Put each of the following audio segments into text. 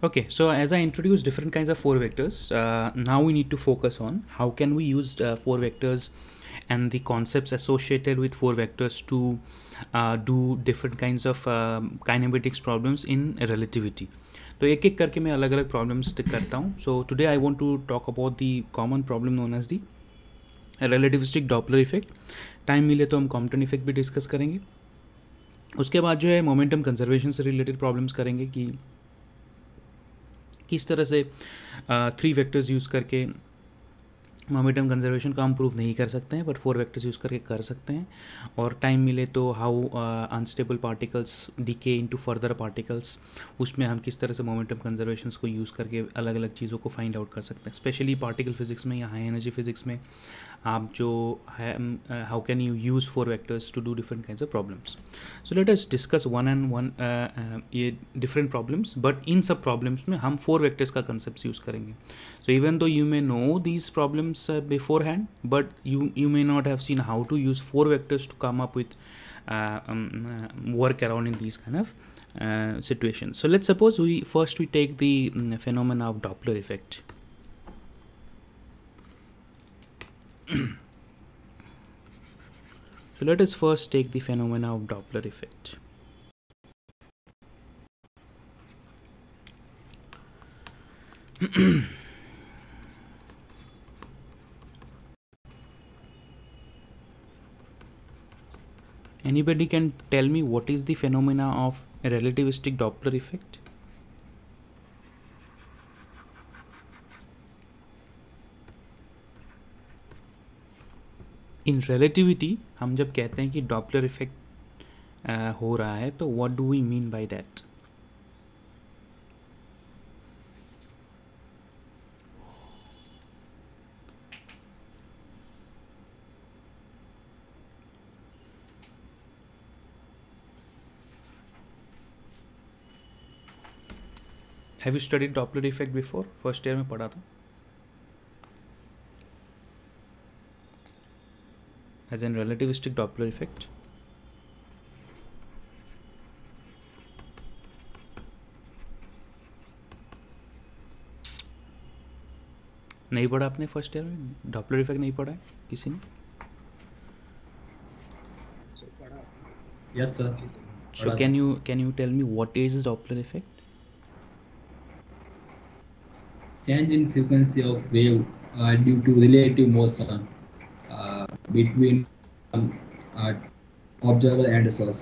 Okay, so as I introduced different kinds of four vectors, now we need to focus on how can we use four vectors and the concepts associated with four vectors to do different kinds of kinematics problems in relativity. तो एक एक करके मैं अलग अलग problems करता हूँ. So today I want to talk about the common problem known as the relativistic Doppler effect. Time मिले तो हम कॉम्पटन इफेक्ट भी डिस्कस करेंगे. उसके बाद जो है मोमेंटम कंजर्वेशन से रिलेटेड प्रॉब्लम्स करेंगे कि किस तरह से थ्री वेक्टर्स यूज़ करके मोमेंटम कंजर्वेशन का हम प्रूव नहीं कर सकते हैं बट फोर वेक्टर्स यूज़ करके कर सकते हैं. और टाइम मिले तो how unstable particles decay into further particles, उसमें हम किस तरह से मोमेंटम कंजर्वेशंस को यूज़ करके अलग अलग चीज़ों को फाइंड आउट कर सकते हैं. स्पेशली पार्टिकल फिजिक्स में या हाई एनर्जी फिजिक्स में आप जो है how can you use four vectors to do different kinds of problems. So let us discuss one and one ये डिफरेंट प्रॉब्लम्स, बट इन सब प्रॉब्लम्स में हम फोर वेक्टर्स का कंसेप्ट यूज़ करेंगे. So even though you may know these problems beforehand, but you may not have seen how to use four vectors to come up with work around in these kind of situations. So let's suppose we take the phenomena of Doppler effect. So let us first take the phenomena of Doppler effect. Anybody can tell me what is the phenomena of a relativistic Doppler effect? In relativity हम जब कहते हैं कि Doppler effect हो रहा है तो what do we mean by that? Have you studied Doppler effect before? First year में पढ़ा था as in relativistic Doppler effect. नहीं पढ़ा आपने फर्स्ट ईयर में? डॉपलर इफेक्ट नहीं पढ़ा है किसी ने? Yes, sir. So can you tell me what is Doppler effect? Change in frequency of wave due to relative motion between observer and source.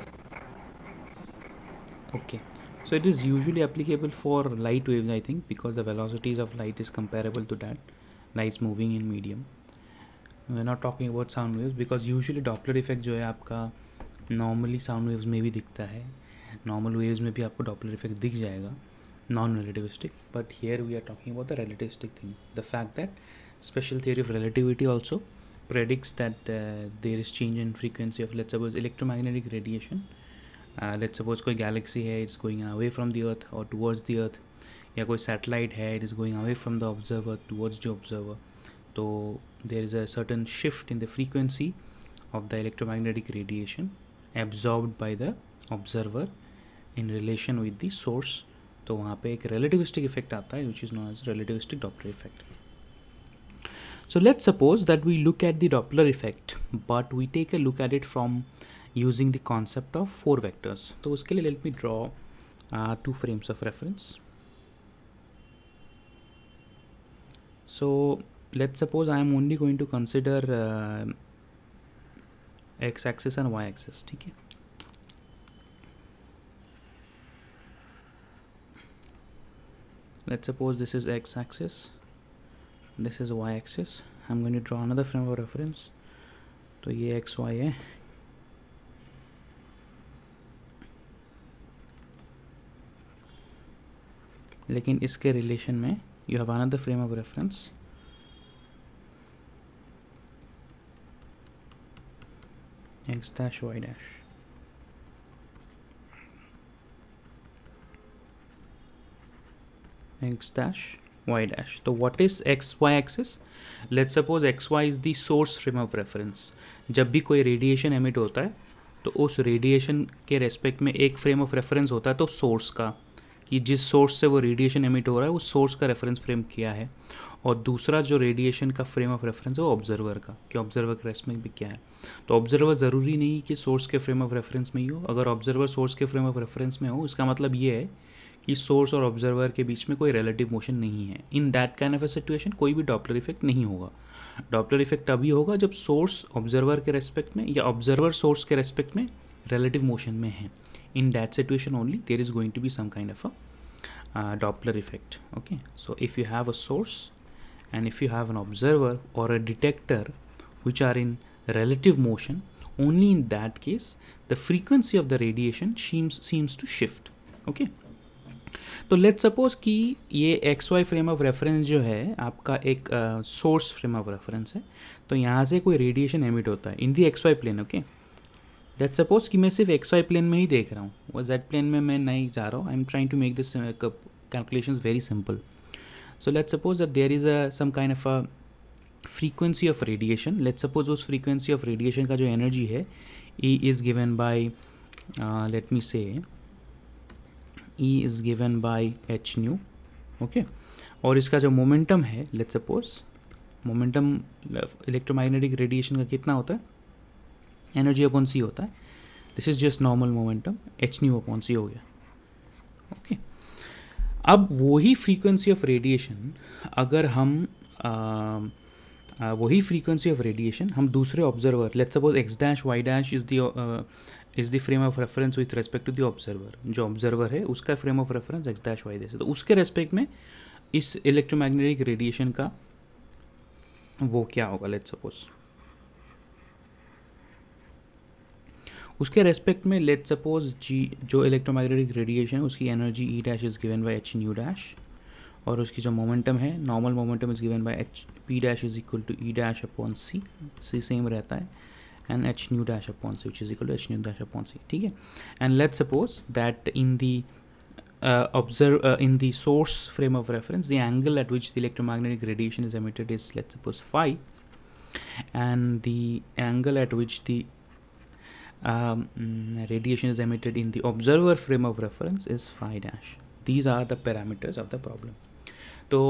Okay, so it is usually applicable for light waves, I think, because the velocities of light is comparable to that. Light's moving in medium. We are not talking about sound waves because usually Doppler effect जो है आपका normally sound waves में भी दिखता है, normal waves में भी आपको Doppler effect दिख जाएगा, non-relativistic. But here we are talking about the relativistic thing. The fact that special theory of relativity also predicts that there is change in frequency of, let's suppose, electromagnetic radiation. Let's suppose कोई galaxy है, it's going away from the earth or towards the earth, या कोई satellite है, it is going away from the observer towards the observer. तो there is a certain shift in the frequency of the electromagnetic radiation absorbed by the observer in relation with the source. तो वहाँ पे एक relativistic effect आता है which is known as relativistic Doppler effect. So let's suppose that we look at the Doppler effect, but we take a look at it from using the concept of four vectors. तो उसके लिए let me draw two frames of reference. So let's suppose I am only going to consider x axis and y axis. ठीक है. Let's suppose this is x axis, this is y axis. I'm going to draw another frame of reference. तो ये x y है. लेकिन इसके relation में you have another frame of reference. X dash y dash. X dash y dash. तो what is x y axis? Let's suppose x y is the source frame of reference. जब भी कोई radiation emit होता है तो उस radiation के respect में एक फ्रेम ऑफ रेफरेंस होता है तो सोर्स का, कि जिस सोर्स से वो रेडिएशन एमिट हो रहा है उस सोर्स का रेफरेंस फ्रेम क्या है, और दूसरा जो रेडिएशन का फ्रेम ऑफ रेफरेंस है वो ऑब्जर्वर का, कि ऑब्जर्वर के रेस्ट में भी क्या है। तो ऑब्जर्वर ज़रूरी नहीं कि सोर्स के फ्रेम ऑफ रेफरेंस में ही हो। अगर ऑब्जर्वर सोर्स के फ्रेम ऑफ रेफरेंस में हो, इसका मतलब ये है कि सोर्स और ऑब्जर्वर के बीच में कोई रिलेटिव मोशन नहीं है। In that kind of a situation कोई भी डॉपलर इफेक्ट नहीं होगा। डॉपलर इफेक्ट अभी होगा जब सोर्स ऑब्जर्वर के रेस्पेक्ट में या ऑब्जर्वर सोर्स के रेस्पेक्ट में रिलेटिव मोशन में है। In that situation only there is going to be some kind of a Doppler effect. Okay, so if you have a source and if you have an observer or a detector which are in relative motion, only in that case the frequency of the radiation seems to shift. Okay, तो let's suppose कि ये X Y frame of reference जो है आपका एक source frame of reference है। तो यहाँ से कोई रेडिएशन एमिट होता है in the X Y plane. Okay, let's suppose कि मैं सिर्फ एक्स वाई प्लेन में ही देख रहा हूँ, वो जेड प्लेन में मैं नहीं जा रहा हूँ। I am trying to make this calculations very simple. So let's suppose that there is some kind of a frequency of radiation. Let's suppose उस frequency of radiation का जो energy है E is given by let me say E is given by h nu. Okay, और इसका जो momentum है, let's suppose momentum electromagnetic radiation का कितना होता है, energy upon c होता है. This is just normal momentum, h nu upon c हो गया. Okay, अब वही फ्रीक्वेंसी ऑफ रेडिएशन अगर हम वही फ्रीक्वेंसी ऑफ रेडिएशन हम दूसरे observer, let's suppose X dash Y dash is the frame of reference with respect to the observer. जो ऑब्जर्वर है उसका frame of reference X dash Y dash है, तो उसके रेस्पेक्ट में इस इलेक्ट्रोमैग्नेटिक रेडिएशन का वो क्या होगा. लेट्स सपोज उसके रेस्पेक्ट में लेट्स सपोज जी जो इलेक्ट्रोमैग्नेटिक रेडिएशन है उसकी energy E dash is given by H nu dash, और उसकी जो मोमेंटम है normal momentum is given by H P dash is equal to E dash upon C, C same रहता है, and H nu dash upon C which is equal to H nu dash upon C. ठीक है, and let's suppose that in the in the source frame of reference the angle at which the electromagnetic radiation is emitted is let's suppose phi, and the angle at which the radiation is emitted in the observer frame of reference is phi dash. These are the parameters of the problem. So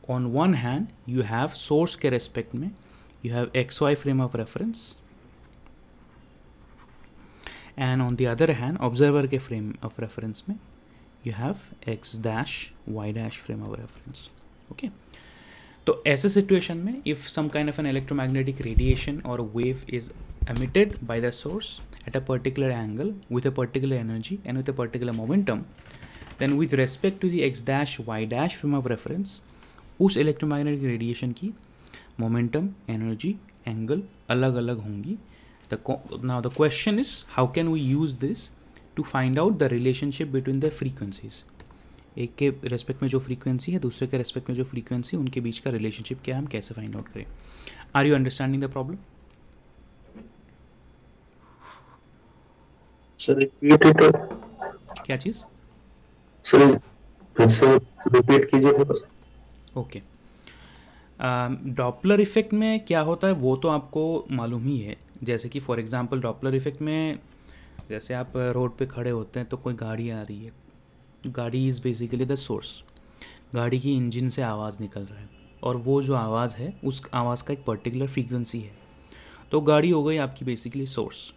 on one hand you have source के respect में you have xy frame of reference, and on the other hand observer के frame of reference में you have x dash y dash frame of reference. Okay, तो ऐसे situation में if some kind of an electromagnetic radiation or wave is emitted by the source at a particular angle with a particular energy and with a particular momentum, then with respect to the x dash y dash frame of reference उस electromagnetic radiation की momentum, energy, angle अलग अलग होंगी. Now the question is how can we use this to find out the relationship between the frequencies. एक के respect में जो frequency है दूसरे के रेस्पेक्ट में जो फ्रीक्वेंसी, उनके बीच का रिलेशनशिप क्या है, हम कैसे फाइंड आउट करें. Are you understanding the problem? Sir क्या चीज़? सर फिर से रिपीट कीजिए थोड़ा. ओके, डॉपलर इफेक्ट में क्या होता है वो तो आपको मालूम ही है. जैसे कि फॉर एग्जांपल डॉपलर इफेक्ट में जैसे आप रोड पे खड़े होते हैं तो कोई गाड़ी आ रही है, गाड़ी इज़ बेसिकली द सोर्स, गाड़ी की इंजन से आवाज़ निकल रहा है और वो जो आवाज़ है उस आवाज़ का एक पर्टिकुलर फ्रीक्वेंसी है. तो गाड़ी हो गई आपकी बेसिकली सोर्स,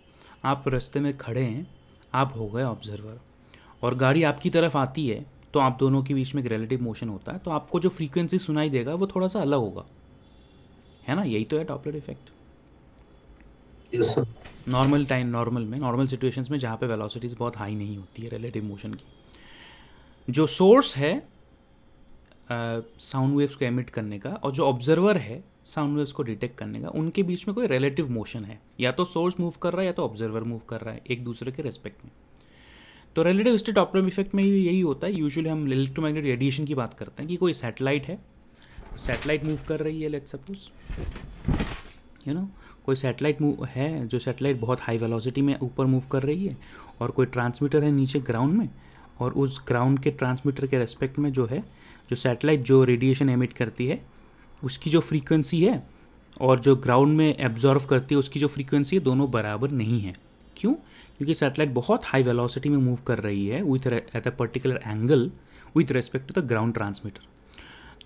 आप रास्ते में खड़े हैं, आप हो गए ऑब्जर्वर, और गाड़ी आपकी तरफ आती है तो आप दोनों के बीच में एक रिलेटिव मोशन होता है, तो आपको जो फ्रीक्वेंसी सुनाई देगा वो थोड़ा सा अलग होगा, है ना. यही तो है Doppler effect. Yes sir. Normal time, normal situations में जहाँ पे वेलोसिटीज़ बहुत हाई नहीं होती है रिलेटिव मोशन की, जो सोर्स है साउंड वेव्स को एमिट करने का और जो ऑब्जर्वर है साउंड वेव्स को डिटेक्ट करने का, उनके बीच में कोई रिलेटिव मोशन है. या तो सोर्स मूव कर रहा है या तो ऑब्जर्वर मूव कर रहा है एक दूसरे के रेस्पेक्ट में. तो रिलेटिविस्टिक डॉपलर इफेक्ट में यही होता है. यूजुअली हम इलेक्ट्रोमैग्नेटिक रेडिएशन की बात करते हैं कि कोई सैटेलाइट है, सैटेलाइट मूव कर रही है, लेट्स सपोज यू नो कोई सैटेलाइट मूव है, जो सैटेलाइट बहुत हाई वेलोसिटी में ऊपर मूव कर रही है, और कोई ट्रांसमीटर है नीचे ग्राउंड में, और उस ग्राउंड के ट्रांसमीटर के रेस्पेक्ट में जो है जो सैटेलाइट जो रेडिएशन एमिट करती है उसकी जो फ्रीक्वेंसी है और जो ग्राउंड में एब्जॉर्व करती है उसकी जो फ्रीक्वेंसी है दोनों बराबर नहीं है. क्यों? क्योंकि सैटेलाइट बहुत हाई वेलोसिटी में मूव कर रही है with at a particular angle with respect to the ground transmitter.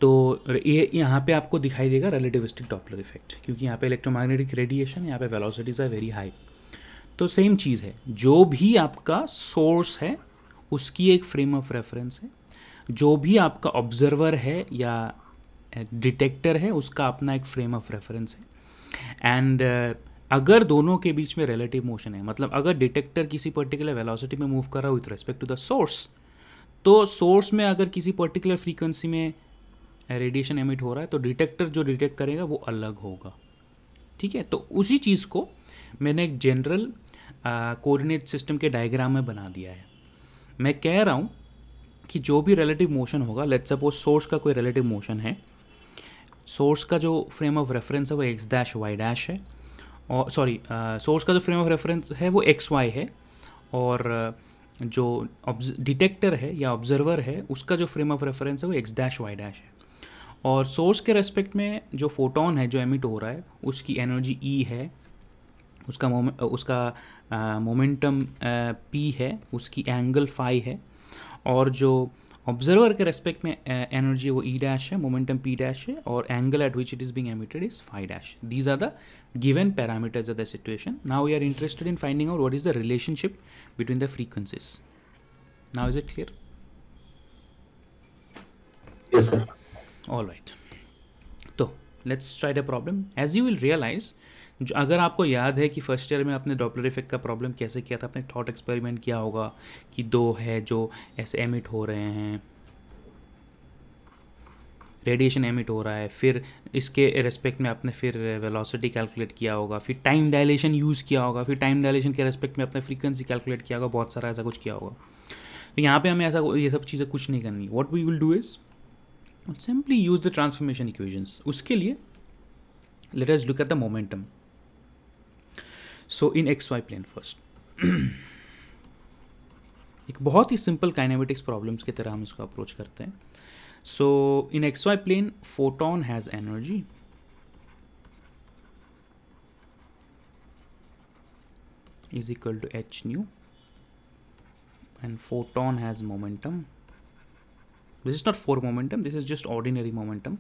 तो ये यहाँ पे आपको दिखाई देगा रिलेटिविस्टिक डॉपलर इफेक्ट, क्योंकि यहाँ पे इलेक्ट्रोमैग्नेटिक रेडिएशन, यहाँ पे वेलोसिटीज आर वेरी हाई। तो सेम चीज़ है, जो भी आपका सोर्स है उसकी एक फ्रेम ऑफ रेफरेंस है, जो भी आपका ऑब्जर्वर है या डिटेक्टर है उसका अपना एक फ्रेम ऑफ रेफरेंस है। एंड अगर दोनों के बीच में रिलेटिव मोशन है, मतलब अगर डिटेक्टर किसी पर्टिकुलर वेलोसिटी में मूव कर रहा है with respect to the source, तो सोर्स में अगर किसी पर्टिकुलर फ्रीक्वेंसी में रेडिएशन एमिट हो रहा है तो डिटेक्टर जो डिटेक्ट करेगा वो अलग होगा। ठीक है, तो उसी चीज़ को मैंने एक जनरल कोऑर्डिनेट सिस्टम के डायग्राम में बना दिया है। मैं कह रहा हूँ कि जो भी रिलेटिव मोशन होगा, लेट्स सपोज सोर्स का कोई रिलेटिव मोशन है, सोर्स का जो फ्रेम ऑफ रेफरेंस है वो एक्स डैश वाई डैश है, और सॉरी सोर्स का जो फ्रेम ऑफ रेफरेंस है वो एक्स वाई है, और जो डिटेक्टर है या ऑब्जर्वर है उसका जो फ्रेम ऑफ रेफरेंस है वो एक्स डैश वाई डैश है। और सोर्स के रेस्पेक्ट में जो फोटोन है जो एमिट हो रहा है उसकी एनर्जी ई है, उसका मोमेंटम पी है, उसकी एंगल फाई है, और जो ऑब्जर्वर के रेस्पेक्ट में एनर्जी वो ई डैश है, मोमेंटम पी डैश है, और angle at which it is being emitted is phi dash. These are the given parameters of the situation. Now we are interested in finding out what is the relationship between the frequencies. Now is it clear? Yes, sir. All right, तो let's try the problem. As you will realize, जो अगर आपको याद है कि first year में आपने Doppler effect का प्रॉब्लम कैसे किया था, आपने थॉट एक्सपेरिमेंट किया होगा कि दो है जो ऐसे एमिट हो रहे हैं, रेडिएशन एमिट हो रहा है, फिर इसके रेस्पेक्ट में आपने फिर वेलोसिटी कैलकुलेट किया होगा, फिर टाइम डायलेशन यूज़ किया होगा, फिर टाइम डायलेशन के रेस्पेक्ट में आपने फ्रीक्वेंसी कैलकुलेट किया होगा, बहुत सारा ऐसा कुछ किया होगा। तो यहाँ पे हमें ऐसा ये सब चीज़ें कुछ नहीं करनी। What we will do is simply use the transformation equations. उसके लिए let us look at the momentum. So in x Y plane first, एक बहुत ही सिंपल काइनेमेटिक्स प्रॉब्लम्स की तरह हम इसको अप्रोच करते हैं। So in x Y plane photon has energy is equal to h nu, and photon has momentum. This is not for momentum, this is just ordinary momentum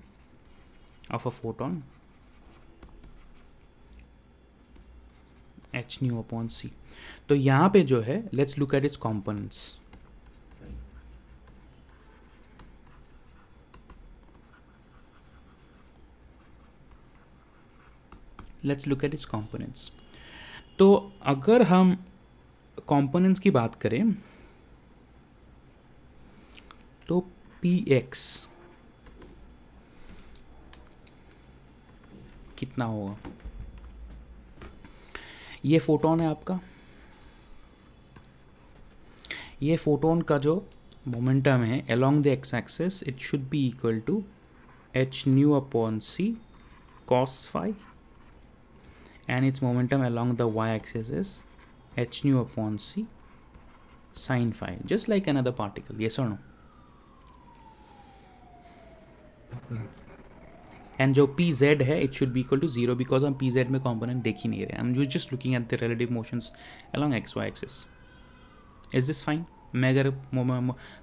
of a photon, h nu upon c. तो यहाँ पे जो है, let's look at its components. Let's look at its components. तो अगर हम components की बात करें तो px कितना होगा? ये फोटोन है आपका, ये फोटोन का जो मोमेंटम है along the x axis it should be equal to h nu upon c cos phi, and its momentum along the y axis is h nu upon c sin phi, just like another particle. Yes or no? And जो P Z है it should be equal to zero, because हम P Z में component देख ही नहीं रहे, हम you just looking at the relative motions along X Y axis. Is this fine? मैं अगर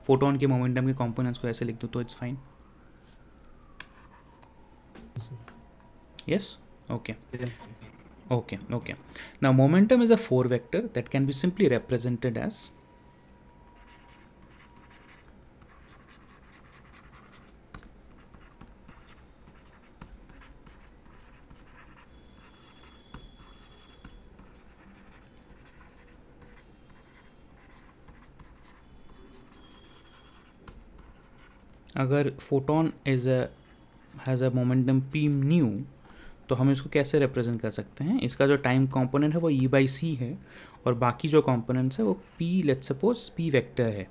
फोटोन के मोमेंटम के कॉम्पोनेंट्स को ऐसे लिख दूँ तो it's fine? Yes, okay okay okay. Now momentum is a four vector that can be simply represented as अगर photon has a momentum P nu तो हम इसको कैसे रिप्रेजेंट कर सकते हैं? इसका जो टाइम कंपोनेंट है वो ई बाई सी है, और बाकी जो कंपोनेंट्स है वो P, let's suppose P vector है।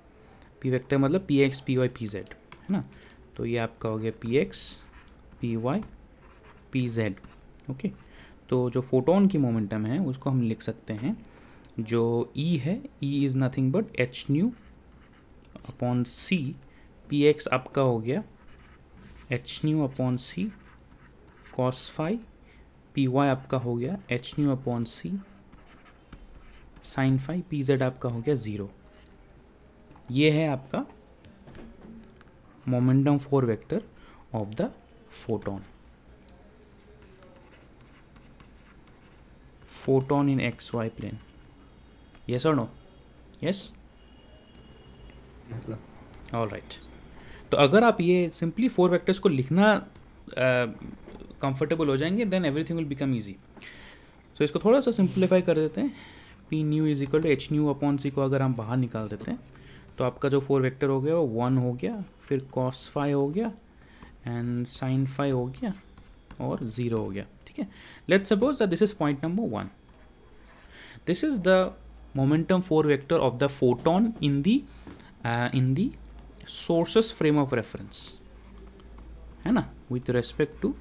पी वेक्टर मतलब P X P Y P Z, है ना? तो ये आपका हो गया P X P Y P Z. Okay, तो जो फोटोन की मोमेंटम है उसको हम लिख सकते हैं, जो ई है, E is nothing but h nu upon c. P x आपका हो गया एच न्यू अपॉन सी कॉस फाई, पी वाई आपका हो गया एच न्यू अपॉन सी साइन फाई, पी जेड आपका हो गया 0। ये है आपका momentum four vector of the photon in xy plane. Yes or no? Yes? Yes, sir. All right. तो अगर आप ये सिंपली फोर वेक्टर्स को लिखना कंफर्टेबल हो जाएंगे, then everything will become easy. So इसको थोड़ा सा सिंप्लीफाई कर देते हैं। P nu is equal to H nu upon c को अगर हम बाहर निकाल देते हैं तो आपका जो फोर वेक्टर हो गया वो 1 हो गया, फिर कॉस फाई हो गया एंड साइन फाई हो गया और 0 हो गया। ठीक है, let's suppose that this is point number 1। This is the momentum four vector of the photon in the source's frame of reference, है ना, with respect to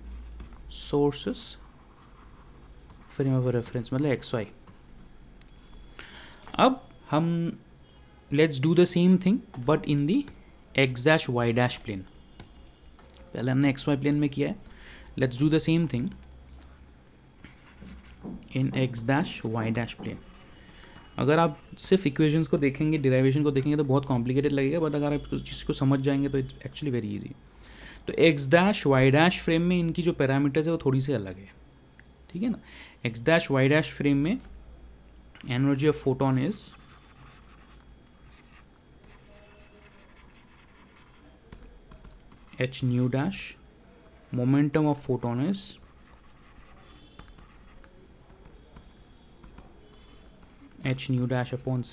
source's frame of reference मतलब एक्स वाई। अब हम let's do the same thing but in the X dash Y dash plane. पहले हमने X Y plane में किया है, let's do the same thing in X dash Y dash plane. अगर आप सिर्फ इक्वेशंस को देखेंगे, डिराइवेशन को देखेंगे तो बहुत कॉम्प्लिकेटेड लगेगा, बट अगर आप जिसको समझ जाएंगे तो इट्स एक्चुअली वेरी इजी। तो X dash Y dash frame में इनकी जो पैरामीटर्स है वो थोड़ी सी अलग है, ठीक है ना। X dash Y dash frame में energy of photon is h nu dash, momentum of photon is h nu dash upon c।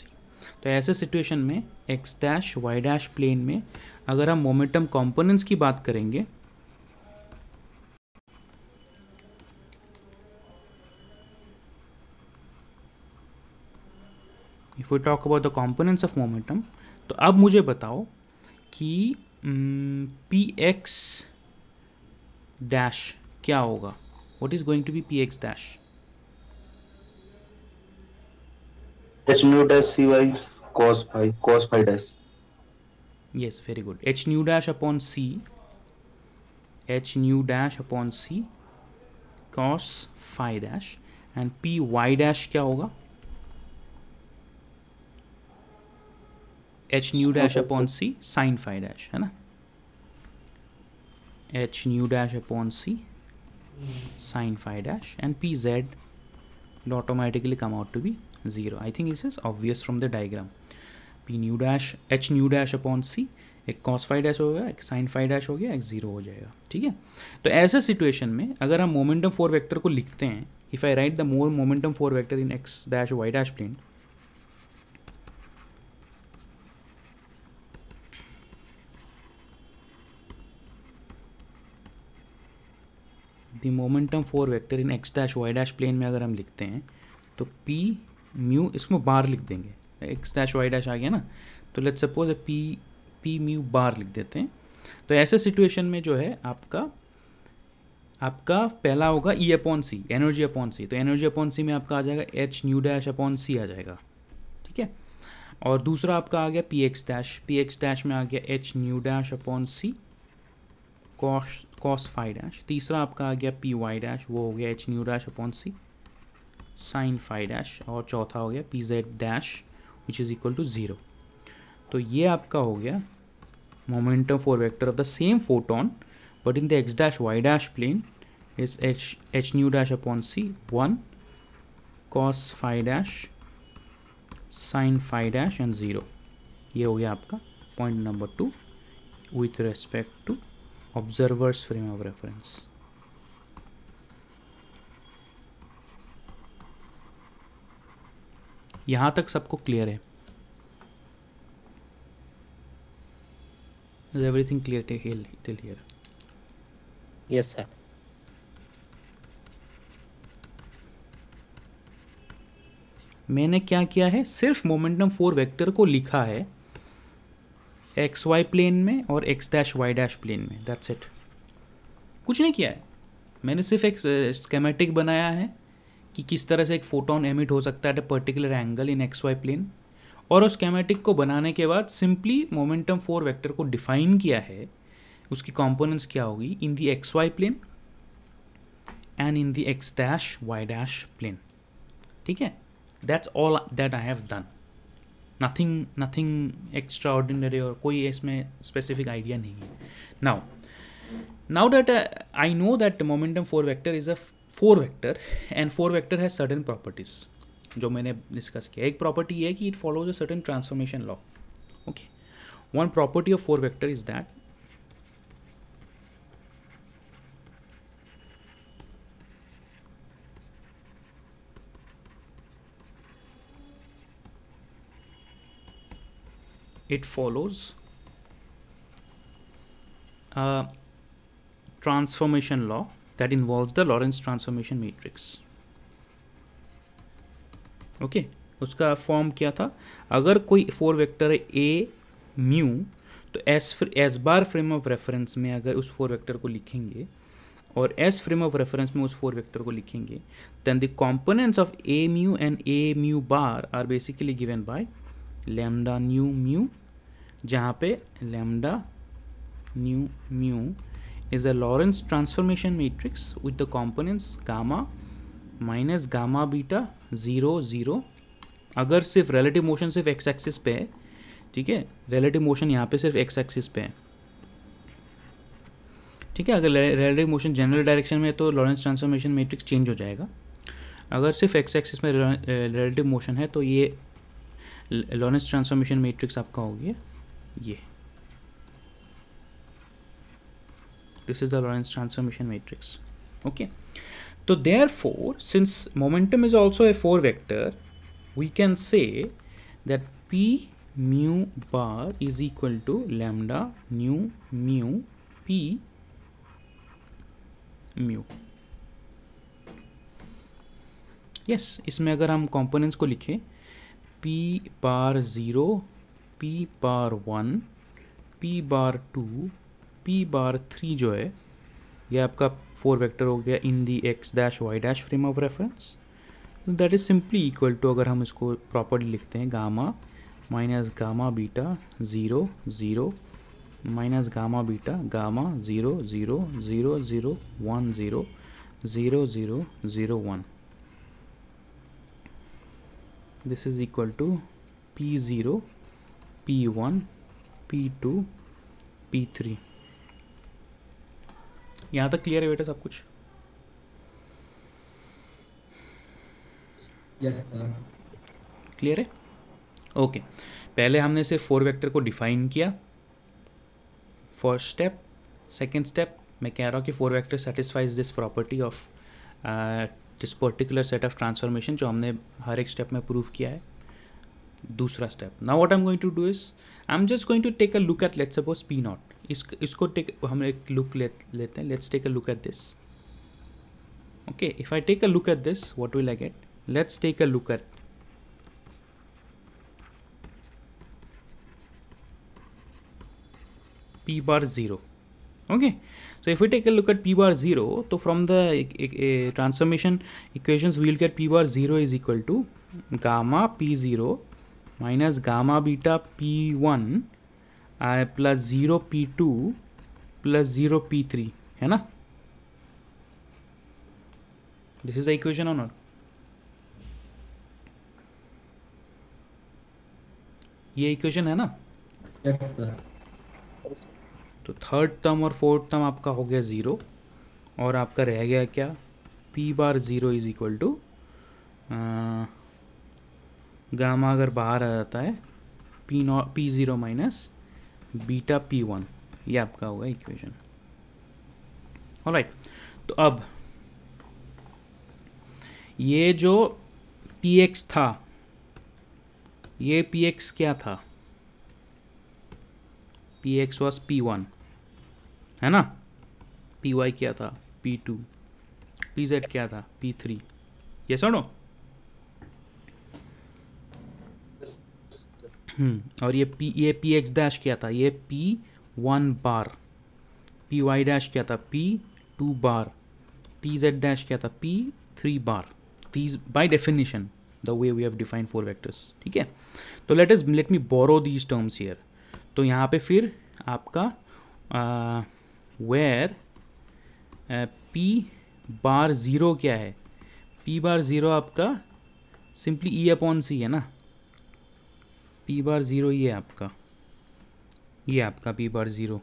तो ऐसे सिचुएशन में x dash y dash plane में अगर हम मोमेंटम कंपोनेंट्स की बात करेंगे if we talk about the components of momentum, तो अब मुझे बताओ कि पी एक्स डैश क्या होगा, what is going to be P X dash? H nu dash cy cos phi dash. Yes, very good. H nu dash upon c, H nu dash upon c cos phi dash, and p y dash क्या होगा? H nu dash upon c sin phi dash, है ना। H nu dash upon c sin phi dash, and p z will automatically come out to be 0. I think this is obvious from the diagram. P nu dash H nu dash upon c एक cos phi dash हो गया, एक sin phi dash हो गया, एक 0 हो जाएगा। ठीक है, तो ऐसे सिचुएशन में अगर हम मोमेंटम फोर वेक्टर को लिखते हैं, if I write the more momentum four vector in X dash Y dash plane, the momentum four vector in X dash Y dash plane में अगर हम लिखते हैं तो पी म्यू, इसमें बार लिख देंगे, एक्स डैश वाई डैश आ गया ना, तो let's suppose P mu bar लिख देते हैं। तो ऐसे सिचुएशन में जो है आपका पहला होगा ई अपॉन सी, एनर्जी अपॉन सी। तो एनर्जी अपॉन सी में आपका आ जाएगा एच न्यू डैश अपॉन सी आ जाएगा, ठीक है। और दूसरा आपका आ गया पी एक्स डैश में आ गया एच न्यू डैश अपॉन सी कॉस फाई डैश। तीसरा आपका आ गया पी वाई डैश, वो हो गया एच न्यू डैश अपॉन सी साइन फाई डैश, और चौथा हो गया P Z dash which is equal to 0। तो ये आपका हो गया momentum four vector of the same photon but in the X dash Y dash plane is H nu dash upon C 1 cos phi dash sine phi dash and 0। ये हो गया आपका point number 2 with respect to observers frame of reference. यहाँ तक सबको clear है? Is everything clear till here? Yes, sir. मैंने क्या किया है, सिर्फ मोमेंटम फोर वेक्टर को लिखा है एक्स वाई प्लेन में और X dash Y dash plane में, दैट्स इट। कुछ नहीं किया है, मैंने सिर्फ एक स्केमेटिक बनाया है कि किस तरह से एक फोटोन एमिट हो सकता है at a particular angle in x Y plane, और उस स्केमेटिक को बनाने के बाद सिंपली मोमेंटम फोर वेक्टर को डिफाइन किया है, उसकी कंपोनेंट्स क्या होगी in the X Y plane and in the X dash Y dash plane. ठीक है, that's all that I have done. Nothing extraordinary और कोई इसमें स्पेसिफिक आइडिया नहीं है. Now that I know that momentum 4 vector is a 4 vector and 4 vector has certain properties जो मैंने discuss किया. एक प्रॉपर्टी ये है कि it follows a certain transformation law. Okay, one property of 4 vector is that it follows a transformation law that involves the Lorentz transformation matrix. Okay, उसका form क्या था? अगर कोई 4 वेक्टर है ए म्यू, तो S bar frame of reference में अगर उस 4 वेक्टर को लिखेंगे और एस फ्रेम ऑफ रेफरेंस में उस 4 वेक्टर को लिखेंगे, then the components of A mu and A mu bar are basically given by lambda nu mu, जहाँ पे lambda nu mu is a Lorentz transformation matrix with the components gamma minus gamma beta 0 0. अगर सिर्फ relative motion सिर्फ x axis पे है, ठीक है, relative motion यहाँ पे सिर्फ x एक्सिस पे है, ठीक है. अगर relative motion जनरल डायरेक्शन में है तो Lorentz ट्रांसफॉर्मेशन मैट्रिक्स चेंज हो जाएगा. अगर सिर्फ x एक्सिस में relative motion है तो ये Lorentz ट्रांसफॉर्मेशन मैट्रिक्स आपका हो गया ये. This is the Lorentz transformation matrix. Okay, so therefore since momentum is also a 4 vector, we can say that p mu bar is equal to lambda nu mu p mu. yes, इसमें अगर हम components को लिखें p bar 0, p bar 1, p bar 2, p बार 3 जो है ये आपका 4 vector हो गया in the x dash y dash frame of reference. That is simply equal to, अगर हम इसको प्रॉपर्ली लिखते हैं, gamma minus gamma beta 0 0 minus gamma beta gamma 0 0 0 0 1 0 0 0 0 1. This is equal to p0 p1 p2 p3. यहाँ तक clear है बेटा सब कुछ? यस सर, क्लियर है. ओके, पहले हमने सिर्फ 4 वेक्टर को डिफाइन किया, फर्स्ट स्टेप. सेकंड स्टेप मैं कह रहा हूँ कि 4 vector satisfies this property of this particular set of transformation जो हमने हर एक स्टेप में प्रूव किया है. दूसरा step, now what I am going to do is I am just going to take a look at let's suppose P not. इसको हम एक लुक लेते हैं. Let's take a look at this. Okay, if I take a look at this, what will I get? Let's take a look at p bar 0. Okay, so if we take a look at p bar 0, so from the transformation equations we will get p bar 0 is equal to gamma p0 minus gamma beta p1 plus 0 p2 plus 0 p3, है ना? This is the equation और not? ये equation है ना? Yes sir. तो third term और fourth term आपका हो गया 0 और आपका रह गया क्या? p bar 0 is equal to gamma अगर बाहर आ जाता है p0 माइनस बीटा p1, ये आपका होगा इक्वेशन. ऑलराइट, तो अब ये जो px था, ये px क्या था? px was p1, है ना? py क्या था? p2, pz क्या था? p3. यस और नो? और ये px डैश क्या था? ये p1 बार. py डैश क्या था? p2 बार. pz डैश क्या था? p3 bar. These by definition the way we have defined 4 vectors. ठीक है, तो let me borrow these terms here. तो यहाँ पे फिर आपका where p बार 0 क्या है? p बार 0 आपका सिंपली ई अपॉन सी है ना, पी बार ज़ीरो ये है आपका, ये आपका पी बार ज़ीरो,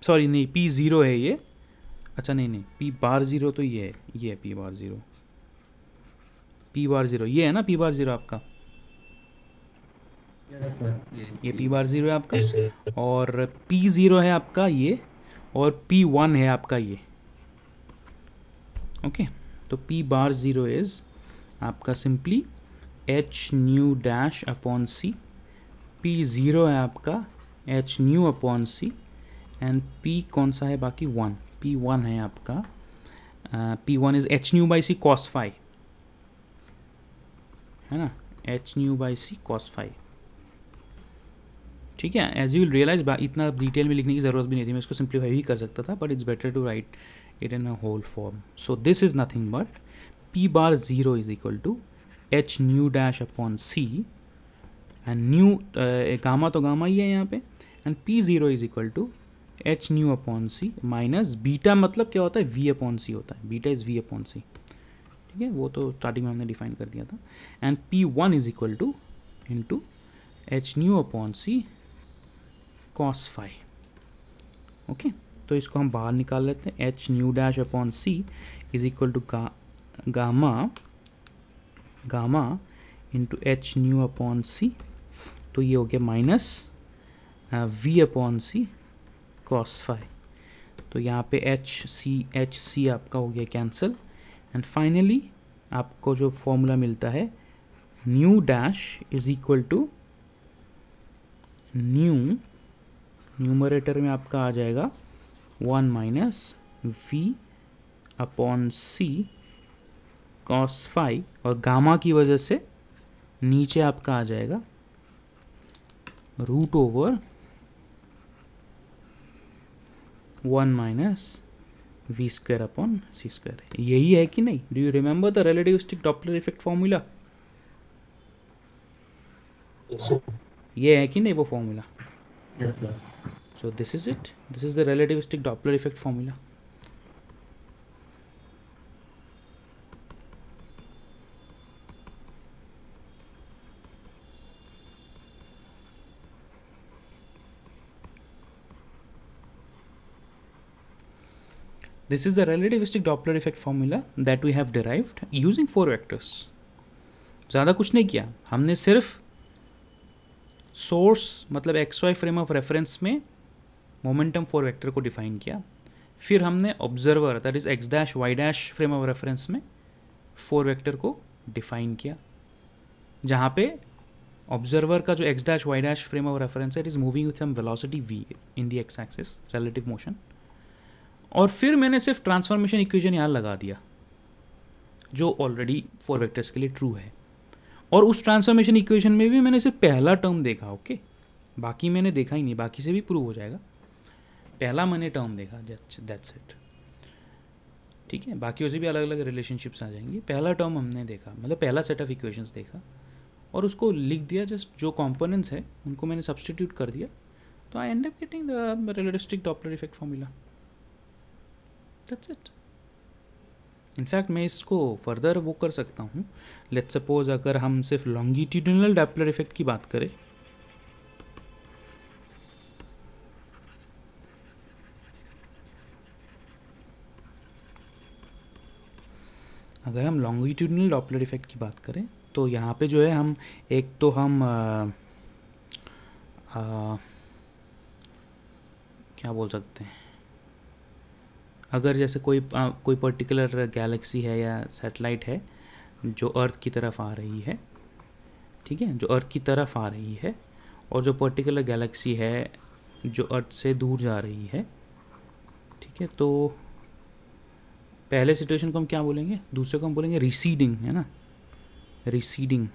सॉरी नहीं पी ज़ीरो है ये, अच्छा नहीं पी बार ज़ीरो तो ये है, ये है P bar zero, P bar zero ये है ना, पी बार ज़ीरो आपका, यस सर, ये पी बार ज़ीरो है आपका, Yes, sir. और पी ज़ीरो है आपका ये, और पी वन है आपका ये, ओके। तो पी बार ज़ीरो इज़ आपका simply h nu dash upon c, p zero है आपका h nu upon C, and p कौन सा है बाकी, वन, पी वन है आपका, p one is h nu by C cos phi, है ना, h nu by C cos phi, ठीक है। एज यू विल रियलाइज इतना डिटेल में लिखने की ज़रूरत भी नहीं थी, मैं इसको सिंप्लीफाई भी कर सकता था, but it's better to write it in a whole form. So this is nothing but P bar zero is equal to H nu dash upon C, and new gamma तो गामा ही है यहाँ पे, and P zero is equal to H nu upon C minus beta, मतलब क्या होता है, V upon C होता है, beta is V upon C, ठीक है, वो तो स्टार्टिंग में हमने डिफाइन कर दिया था, and p one is equal to into h nu upon C cos phi, okay. तो इसको हम बाहर निकाल लेते हैं, h nu dash upon c is equal to gamma into h nu upon c, तो ये हो गया minus we upon C cos phi, तो यहाँ पे एच सी आपका हो गया कैंसिल, एंड फाइनली आपको जो फॉर्मूला मिलता है nu dash is equal to numerator में आपका आ जाएगा one minus we upon C cos phi, और गामा की वजह से नीचे आपका आ जाएगा root over one minus we square upon C square. यही है कि नहीं, do you remember the relativistic Doppler effect formula? Yes, sir. ये है कि नहीं वो फॉर्मूला? Yes sir, So this is it. This is the relativistic Doppler effect formula. This is the relativistic Doppler effect formula that we have derived using four vectors. ज़्यादा कुछ नहीं किया हमने, सिर्फ सोर्स मतलब x Y frame of reference में momentum four vector को define किया, फिर हमने observer that is x dash Y dash frame of reference में फोर वेक्टर को डिफाइन किया, जहाँ पे ऑब्जर्वर का जो x dash Y dash frame of reference है it is moving with some velocity v in the x axis relative motion, और फिर मैंने सिर्फ ट्रांसफॉर्मेशन इक्वेशन यहाँ लगा दिया जो ऑलरेडी फोर वेक्टर्स के लिए ट्रू है, और उस ट्रांसफॉर्मेशन इक्वेशन में भी मैंने सिर्फ पहला टर्म देखा, ओके, बाकी मैंने देखा ही नहीं, बाकी से भी प्रूव हो जाएगा, पहला मैंने टर्म देखा, दैट्स इट, ठीक है। बाकी उसे भी अलग अलग रिलेशनशिप्स आ जाएंगी, पहला टर्म हमने देखा, मतलब पहला सेट ऑफ इक्वेशंस देखा और उसको लिख दिया, जस्ट जो कंपोनेंट्स है उनको मैंने सब्स्टिट्यूट कर दिया, तो I end up getting the relativistic Doppler effect formula, that's it. In fact मैं इसको फर्दर वो कर सकता हूँ, लेट्स सपोज अगर हम सिर्फ लॉन्गिट्यूडिनल डॉपलर इफेक्ट की बात करें, अगर हम लॉन्गिट्यूडिनल डॉपलर इफेक्ट की बात करें तो यहाँ पे जो है हम एक तो हम क्या बोल सकते हैं, अगर जैसे कोई पर्टिकुलर गैलेक्सी है या सैटेलाइट है जो अर्थ की तरफ आ रही है, ठीक है, जो अर्थ की तरफ आ रही है, और जो पर्टिकुलर गैलेक्सी है जो अर्थ से दूर जा रही है, ठीक है, तो पहले सिचुएशन को हम क्या बोलेंगे, दूसरे को हम बोलेंगे रिसीडिंग, है ना, रिसीडिंग।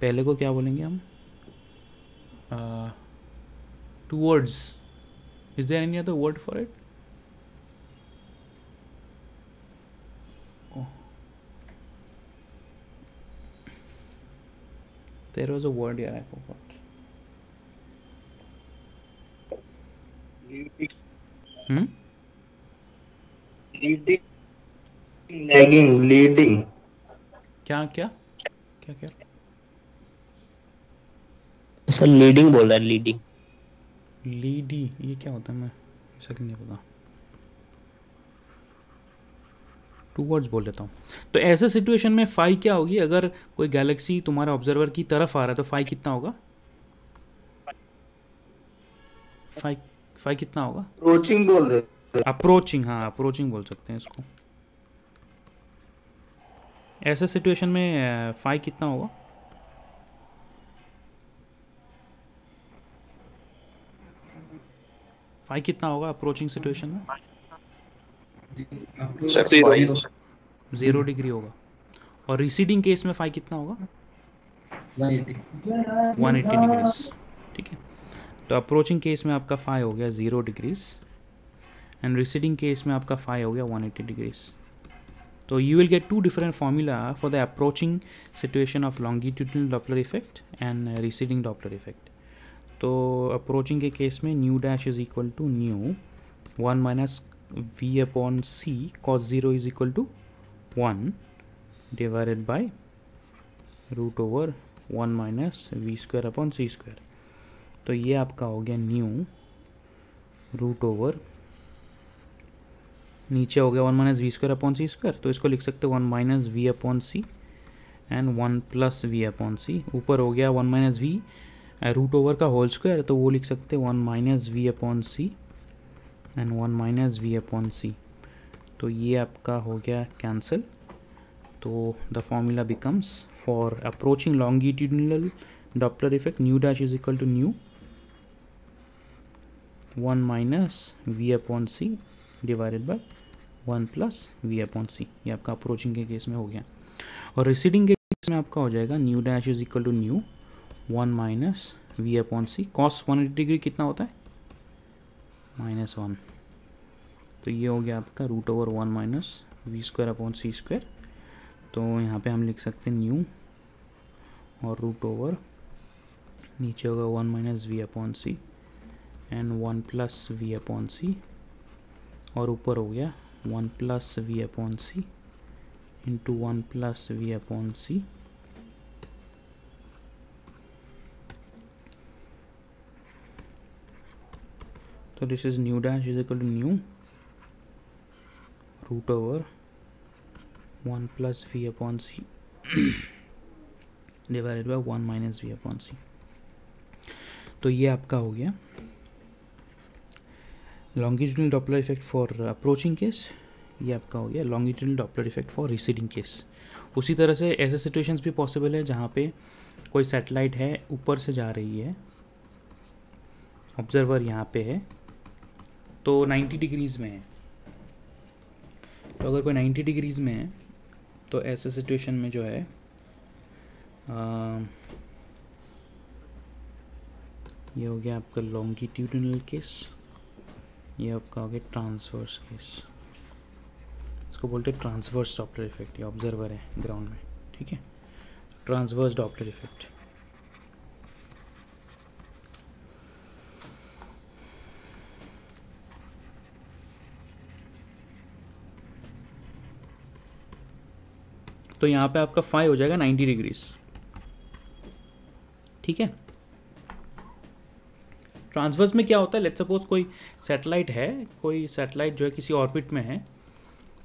पहले को क्या बोलेंगे हम, towards, is there any other word for it? There was a word here, I forgot. Leading lagging leading क्या क्या क्या क्या सर लीडिंग बोल रहा है, लीडिंग। लीडी, ये क्या होता है? मैं ऐसा नहीं पता, टू वर्ड्स बोल लेता हूँ। तो ऐसे सिचुएशन में फाई क्या होगी? अगर कोई गैलेक्सी तुम्हारा ऑब्जर्वर की तरफ आ रहा है तो फाई कितना होगा? फाई फाई कितना होगा? अप्रोचिंग बोल रहे। अप्रोचिंग, हाँ अप्रोचिंग बोल सकते हैं इसको। ऐसे सिचुएशन में फाई कितना होगा? फाई कितना होगा अप्रोचिंग सिचुएशन में? Zero. 0 डिग्री होगा। और रिसीडिंग केस में फाई कितना होगा? 180. 180 डिग्रीज। ठीक है, तो अप्रोचिंग केस में आपका फाई हो गया 0 डिग्रीज एंड रिसीडिंग केस में आपका फाई हो गया 180 डिग्रीज। तो you will get two different formula for the approaching situation of longitudinal Doppler effect and receding Doppler effect. तो अप्रोचिंग के केस में nu dash is equal to nu 1 minus we upon C cos 0 is equal to 1 divided by root over 1 minus we square upon C square. तो ये आपका हो गया new root over, नीचे हो गया 1 minus we square upon C square, तो इसको लिख सकते हैं 1 minus we upon C and 1 plus v upon c. ऊपर हो गया 1 माइनस वी रूट ओवर का होल स्क्वायर, तो वो लिख सकते हैं 1 minus we upon C and 1 minus we upon c. तो ये आपका हो गया कैंसिल। तो the formula becomes for approaching longitudinal Doppler effect nu dash is equal to nu 1 minus we upon c divided by 1 plus v upon c. ये आपका approaching के case में हो गया। और रिसीडिंग के केस में आपका हो जाएगा nu dash is equal to nu 1 minus we upon C. Cos 180 degree कितना होता है? -1। तो ये हो गया आपका root over 1 minus we square upon C square. तो यहाँ पे हम लिख सकते हैं न्यू और रूट ओवर, नीचे होगा 1 minus we upon C and 1 plus v upon c, और ऊपर हो गया 1 plus v upon c into 1 plus v upon c. तो this is nu dash is equal to nu root over 1 plus v upon c divided by 1 minus we upon c. तो ये आपका हो गया longitudinal Doppler effect for approaching case. ये आपका हो गया longitudinal Doppler effect for receding case. उसी तरह से ऐसे सिचुएशंस भी पॉसिबल है जहाँ पे कोई सैटेलाइट है, ऊपर से जा रही है, ऑब्जर्वर यहाँ पे है, तो 90 डिग्रीज़ में है। तो अगर कोई 90 डिग्रीज़ में है तो ऐसे सिचुएशन में जो है ये हो गया आपका लॉन्गिट्यूडनल केस, ये आपका हो गया ट्रांसवर्स केस। इसको बोलते हैं ट्रांसवर्स डॉपलर इफेक्ट। ये ऑब्जर्वर है ग्राउंड में, ठीक है, ट्रांसवर्स डॉपलर इफेक्ट। तो यहाँ पे आपका फाई हो जाएगा 90 डिग्रीज, ठीक है। ट्रांसवर्स में क्या होता है, लेट्स सपोज कोई सैटेलाइट है, कोई सैटेलाइट जो है किसी ऑर्बिट में है,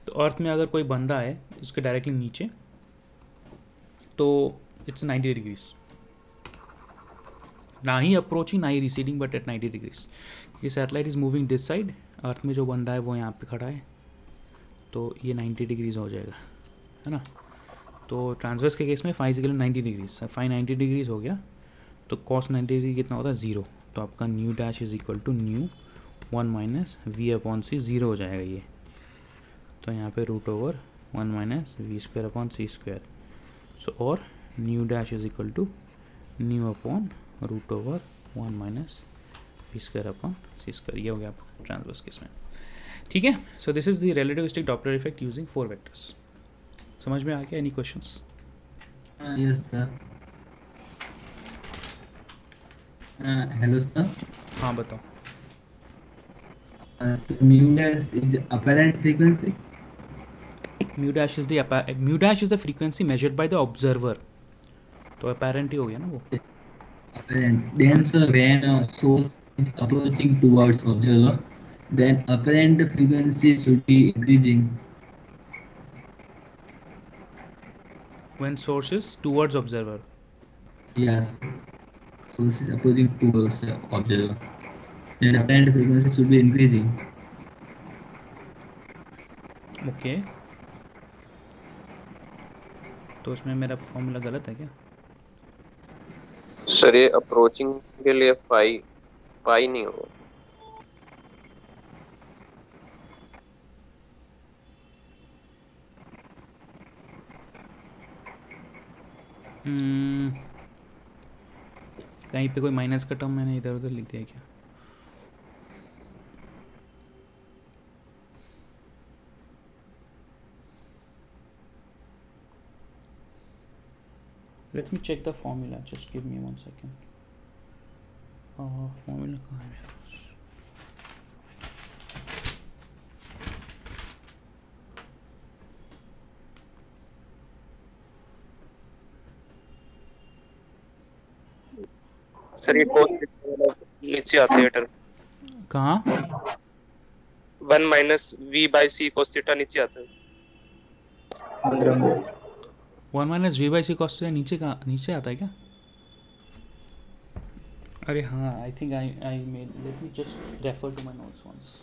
तो अर्थ में अगर कोई बंदा है उसके डायरेक्टली नीचे, तो इट्स 90 डिग्रीज, ना ही अप्रोचिंग ना ही रिसीडिंग, बट एट 90 डिग्रीज। ये satellite is moving this side, earth में जो बंदा है वो यहाँ पे खड़ा है, तो ये 90 डिग्रीज हो जाएगा, है ना। तो ट्रांसवर्स के केस में phi is equal to 90 degrees, phi 90 degrees हो गया, तो कॉस 90 डिग्री कितना होता है? 0। तो आपका nu dash is equal to nu 1 minus we upon c, 0 हो जाएगा ये। तो यहाँ पे root over 1 minus we square upon C square. So और nu dash is equal to nu upon root over 1 minus we square upon C square. ये हो गया आपका ट्रांसवर्स केस में, ठीक है। So this is the relativistic Doppler effect using 4 vectors. समझ में आ गया? Any questions? Yes, sir. Hello, sir. हाँ बताओ। So mu dash is apparent frequency. mu dash is the frequency measured by the observer. तो apparent ही हो गया ना वो. Apparent. Then sir, when a source is approaching towards observer, then apparent frequency should be increasing. When source is towards observer. Yes. Source is approaching towards observer. Then apparent frequency should be increasing. Okay. तो उसमें मेरा formula गलत है क्या? Sir ये approaching के लिए पाई नहीं होगा. कहीं पे कोई माइनस का टर्म मैंने इधर उधर लिख दिया क्या? Let me check the formula. Just give me 1 second. Formula कहाँ है मेरा? सर ये cos थीटा नीचे आते हैं टर्म. कहाँ? 1 माइनस v/c cos थीटा नीचे आता है. 1 minus V by C cos theta नीचे आता है क्या? अरे हाँ, I think I made, let me just refer to my notes once.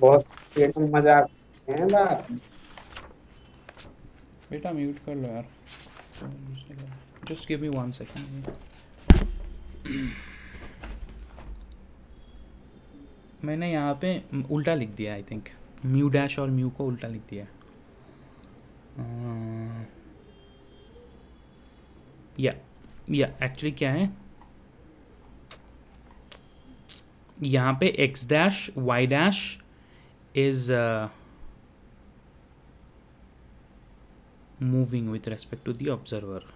Boss एकदम मजाक है बात. बेटा म्यूट कर लो यार. Just give me 1 second. मैंने यहाँ पे उल्टा लिख दिया. आई थिंक म्यू डैश और म्यू को उल्टा लिख दिया. या एक्चुअली क्या है, यहाँ पे X dash Y dash is moving with respect to the observer.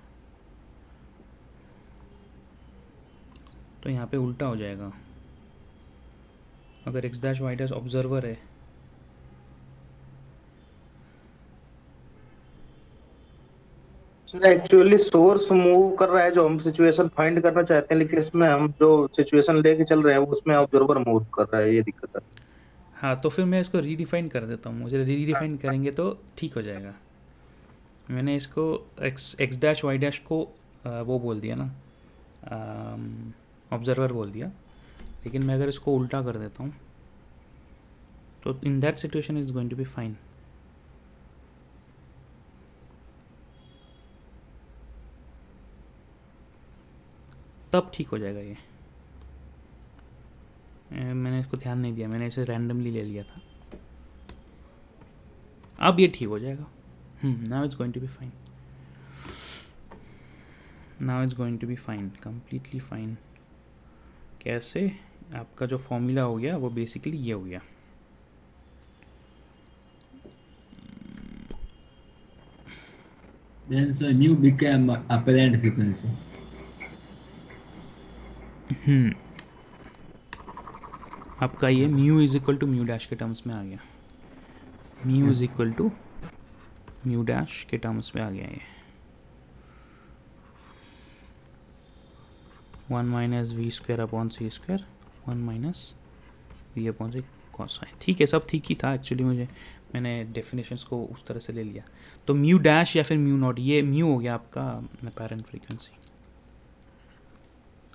तो यहाँ पे उल्टा हो जाएगा. अगर X dash Y dash observer है, एक्चुअली सोर्स मूव कर रहा है जो हम सिचुएशन फाइंड करना चाहते हैं, लेकिन इसमें हम जो सिचुएशन लेके चल रहे हैं उसमें ऑब्जर्वर मूव कर रहा है. ये दिक्कत है. हाँ, तो फिर मैं इसको रीडिफाइन कर देता हूँ. मुझे रीडिफाइन करेंगे तो ठीक हो जाएगा. मैंने इसको एक्स डैश वाई डैश को वो बोल दिया ना, ऑब्जर्वर बोल दिया. लेकिन मैं अगर इसको उल्टा कर देता हूँ तो in that situation is going to be fine. तब ठीक हो जाएगा ये. मैंने इसको ध्यान नहीं दिया, मैंने इसे रैंडमली ले लिया था. अब ये ठीक हो जाएगा. Now it's going to be fine. Now it's going to be fine, completely fine. कैसे? आपका जो फॉर्मूला हो गया वो बेसिकली ये हो गया. Then so mu became apparent frequency. आपका ये mu is equal to mu dash के टर्म्स में आ गया. Mu is equal to mu dash के टर्म्स में आ गया ये. 1 minus we square upon C square 1 minus we upon C cos i. ठीक है, सब ठीक ही था एक्चुअली. मैंने डेफिनेशंस को उस तरह से ले लिया. तो म्यू डैश या फिर म्यू नॉट, ये म्यू हो गया आपका अपैरेंट फ्रीक्वेंसी.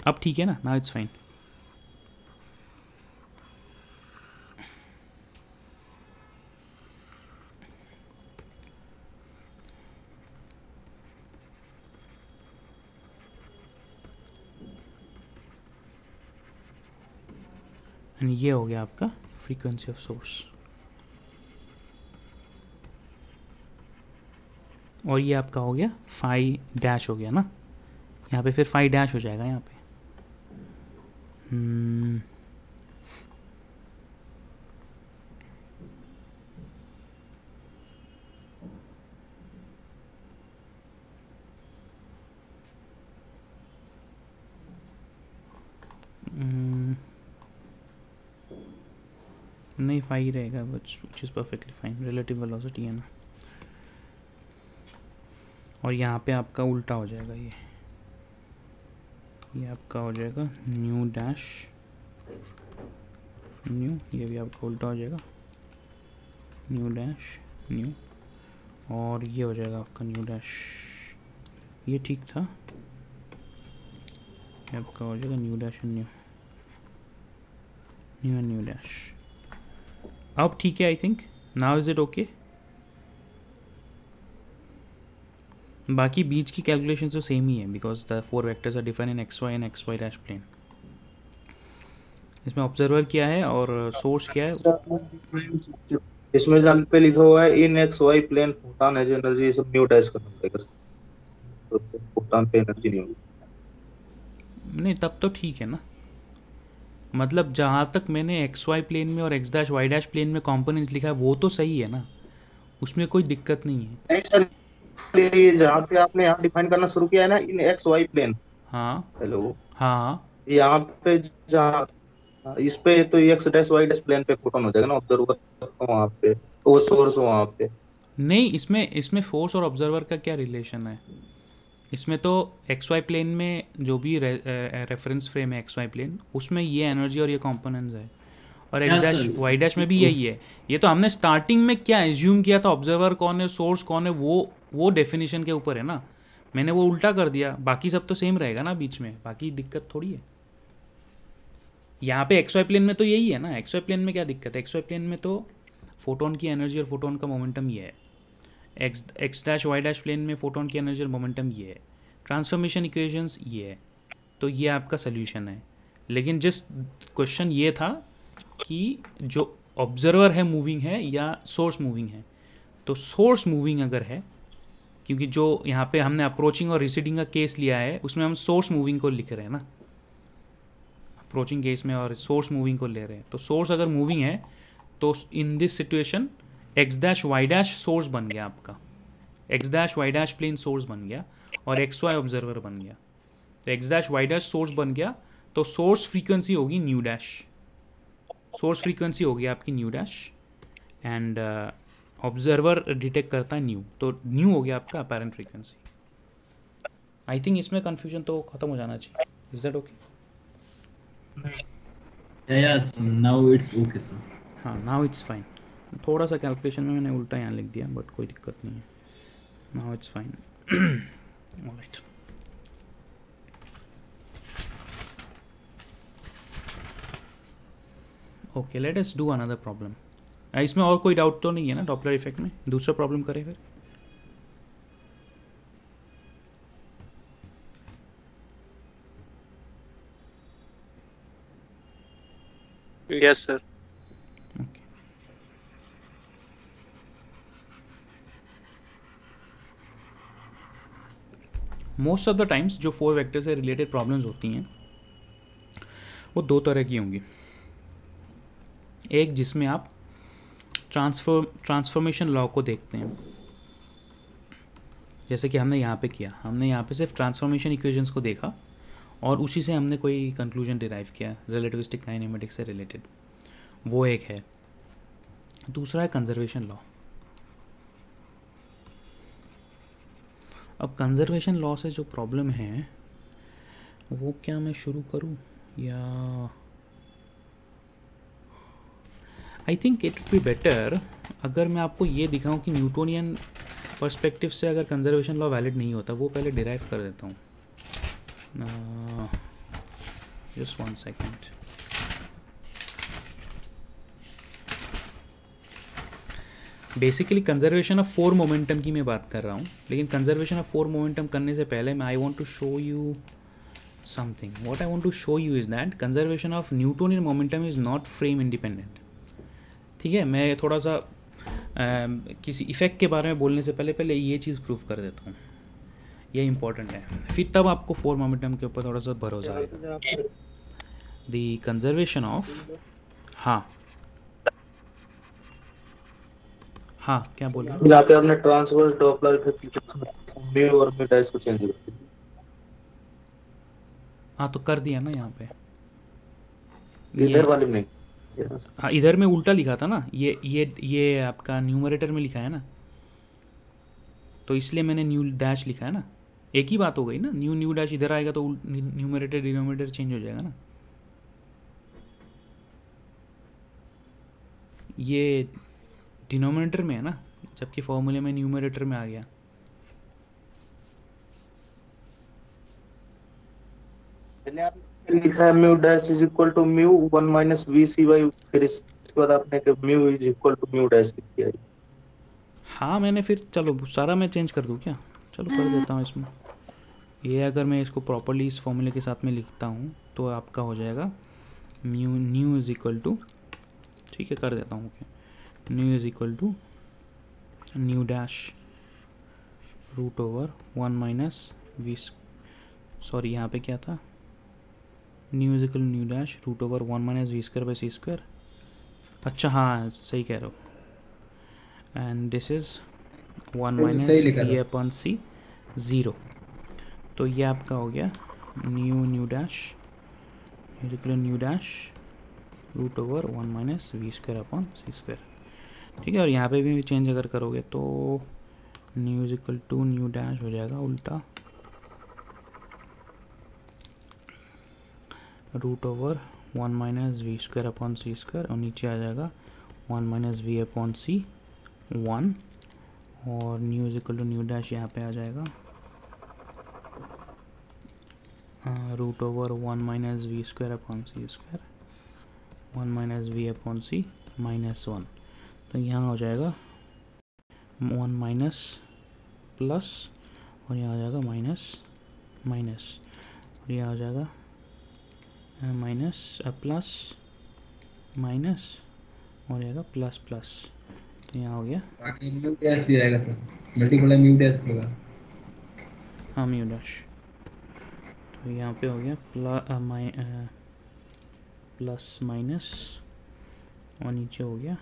अब ठीक है ना? Now it's fine. एंड ये हो गया आपका फ्रीक्वेंसी ऑफ सोर्स. और ये आपका हो गया फाई डैश हो गया ना. यहाँ पे फिर फाई डैश हो जाएगा यहाँ पे. नहीं 5 रहेगा, which is perfectly fine, relative velocity है ना। और यहाँ पे आपका उल्टा हो जाएगा, ये आपका हो जाएगा न्यू डैश न्यू, ये भी आपका उल्टा हो जाएगा न्यू डैश न्यू, और ये हो जाएगा आपका न्यू डैश, ये ठीक था, ये आपका हो जाएगा nu dash nu nu and nu dash. अब ठीक है, I think now is it okay. बाकी बीच की कैलकुलेशन तो सेम ही है because the 4 vectors are defined in x Y and X Y dash plane. इसमें ऑब्जर्वर क्या है और सोर्स क्या है? इसमें जहाँ पे लिखा हुआ है in x Y plane photon has energy, ये सब न्यू डैश करना पड़ेगा, तो फोटॉन पे एनर्जी नहीं होगी। नहीं तब तो ठीक है ना, मतलब जहाँ तक मैंने एक्स वाई प्लेन में और X dash Y dash plane में कंपोनेंट्स लिखा है वो तो सही है ना, उसमें कोई दिक्कत नहीं है। नहीं सर, ये जहाँ पे आपने यहाँ डिफाइन करना शुरू किया है ना इन एक्स वाई प्लेन, हाँ हेलो, हाँ यहाँ पे जहाँ इस पे तो X dash Y dash plane पे फोटोन हो जाएगा ना, ऑब्जर्वर वहाँ पे, वो सोर्स वहाँ पे। नहीं, इसमें फोर्स और ऑब्जर्वर का क्या रिलेशन है? इसमें तो एक्स वाई प्लेन में जो भी रेफरेंस फ्रेम है एक्स वाई प्लेन, उसमें ये एनर्जी और ये कंपोनेंट्स है, और एक्स डैश वाई डैश में भी यही है। ये तो हमने स्टार्टिंग में क्या एज्यूम किया था, ऑब्जर्वर कौन है सोर्स कौन है, वो डेफिनेशन के ऊपर है ना, मैंने वो उल्टा कर दिया, बाकी सब तो सेम रहेगा ना बीच में, बाकी दिक्कत थोड़ी है। यहाँ पे एक्स वाई प्लेन में तो यही है ना, एक्स वाई प्लेन में क्या दिक्कत है? एक्स वाई प्लेन में तो फोटोन की एनर्जी और फोटोन का मोमेंटम ये है, X dash Y dash plane में फोटोन की एनर्जी और मोमेंटम ये है, ट्रांसफॉर्मेशन इक्वेशंस ये है, तो ये आपका सोल्यूशन है। लेकिन जस्ट क्वेश्चन ये था कि जो ऑब्जर्वर है मूविंग है या सोर्स मूविंग है, तो सोर्स मूविंग अगर है, क्योंकि जो यहाँ पे हमने अप्रोचिंग और रिसीडिंग का केस लिया है उसमें हम सोर्स मूविंग को लिख रहे हैं ना, अप्रोचिंग केस में और सोर्स मूविंग को ले रहे हैं, तो सोर्स अगर मूविंग है तो in this situation X dash Y dash source बन गया आपका, X dash Y dash plane source बन गया और एक्स वाई ऑब्जर्वर बन गया, तो X dash Y dash source बन गया, तो सोर्स फ्रीक्वेंसी होगी न्यू डैश, सोर्स फ्रीक्वेंसी होगी आपकी nu dash, and observer detect करता है न्यू, तो न्यू हो गया आपका अपेरेंट फ्रीक्वेंसी। आई थिंक इसमें कन्फ्यूजन तो खत्म हो जाना चाहिए। Is that okay? Yes, now it's okay, sir. हाँ, नाउ इट्स फाइन। थोड़ा सा कैलकुलेशन में मैंने उल्टा यहाँ लिख दिया, बट कोई दिक्कत नहीं है, now it's fine. Alright, okay, let us do another problem. इसमें और कोई डाउट तो नहीं है ना डॉपलर इफेक्ट में? दूसरा प्रॉब्लम करें फिर। Yes sir. Okay, most of the times जो 4 वेक्टर से रिलेटेड प्रॉब्लम्स होती हैं वो 2 तरह की होंगी। एक जिसमें आप ट्रांसफॉर्मेशन लॉ को देखते हैं, जैसे कि हमने यहाँ पे किया, हमने यहाँ पे सिर्फ ट्रांसफॉर्मेशन इक्वेशंस को देखा और उसी से हमने कोई कंक्लूजन डिराइव किया रिलेटिविस्टिक काइनेमेटिक्स से रिलेटेड, वो एक है। दूसरा है कंजर्वेशन लॉ। अब कंजर्वेशन लॉ से जो प्रॉब्लम है वो क्या मैं शुरू करूँ या I think it be better अगर मैं आपको ये दिखाऊं कि न्यूटोनियन पर्सपेक्टिव से अगर कंजर्वेशन लॉ वैलिड नहीं होता, वो पहले डिराइव कर देता हूँ। Just 1 second. Basically conservation of 4 momentum की मैं बात कर रहा हूँ, लेकिन कंजर्वेशन ऑफ 4 मोमेंटम करने से पहले मैं I want to show you something. What I want to show you is that conservation of Newtonian momentum is not frame independent. ठीक है, मैं थोड़ा सा किसी इफ़ेक्ट के बारे में बोलने से पहले ये चीज़ प्रूव कर देता हूँ, ये इंपॉर्टेंट है, फिर तब आपको 4 मोमेंटम के ऊपर थोड़ा सा भरोसा आएगा। द कंजर्वेशन ऑफ, हाँ क्या बोल रहे हैं? यहाँ पे आपने ट्रांसवर्स डॉपलर इफेक्ट म्यू और म्यू डैश को चेंज कर दिया। हाँ, तो कर दिया ना यहाँ पे, इधर वाले में हाँ, इधर में उल्टा लिखा था ना, ये आपका न्यूमरेटर में लिखा है ना, तो इसलिए मैंने न्यू डैश लिखा है ना। एक ही बात हो गई ना, न्यू डैश इधर आएगा तो न्यूमरेटर डिनोमिनेटर चेंज हो जाएगा ना। ये डिनोमिनेटर में है ना, जबकि फॉर्मूले में न्यूमरेटर में आ गया। पहले आपने लिखा है mu dash is equal to mu 1 minus V C by, फिर इसके बाद आपने mu is equal to mu dash लिख दिया। हाँ मैंने फिर, चलो सारा मैं चेंज कर दूँ क्या? चलो कर देता हूँ इसमें। ये अगर मैं इसको प्रॉपर्ली इस फॉर्मूले के साथ में लिखता हूँ तो आपका हो जाएगा न्यू इज इक्वल टू, ठीक है कर देता हूँ, nu is equal to nu dash root over 1 minus v, sorry यहाँ पे क्या था, nu is equal nu dash root over 1 minus we square by C square. अच्छा हाँ सही कह रहे हो। And this is 1 minus we upon c 0। तो ये आपका हो गया nu dash is equal nu dash root over 1 minus we square upon C square, ठीक है। और यहाँ पे भी चेंज अगर करोगे तो nu is equal to nu dash हो जाएगा उल्टा root over 1 minus we square upon C square, और नीचे आ जाएगा 1 माइनस वी अपॉन सी 1, और nu is equal to nu dash यहाँ पे आ जाएगा root over 1 minus we square upon C square, 1 minus we upon C minus 1। तो यहाँ हो जाएगा 1 माइनस प्लस, और यहाँ आ जाएगा माइनस माइनस, और यहाँ आ जाएगा माइनस प्लस माइनस, और जाएगा प्लस प्लस। तो यहाँ हो गया म्यू डैश भी आएगा सर, मल्टीप्लाई म्यू डैश होगा। हाँ म्यू डैश, तो यहाँ पे हो गया प्लस माइनस, और नीचे हो गया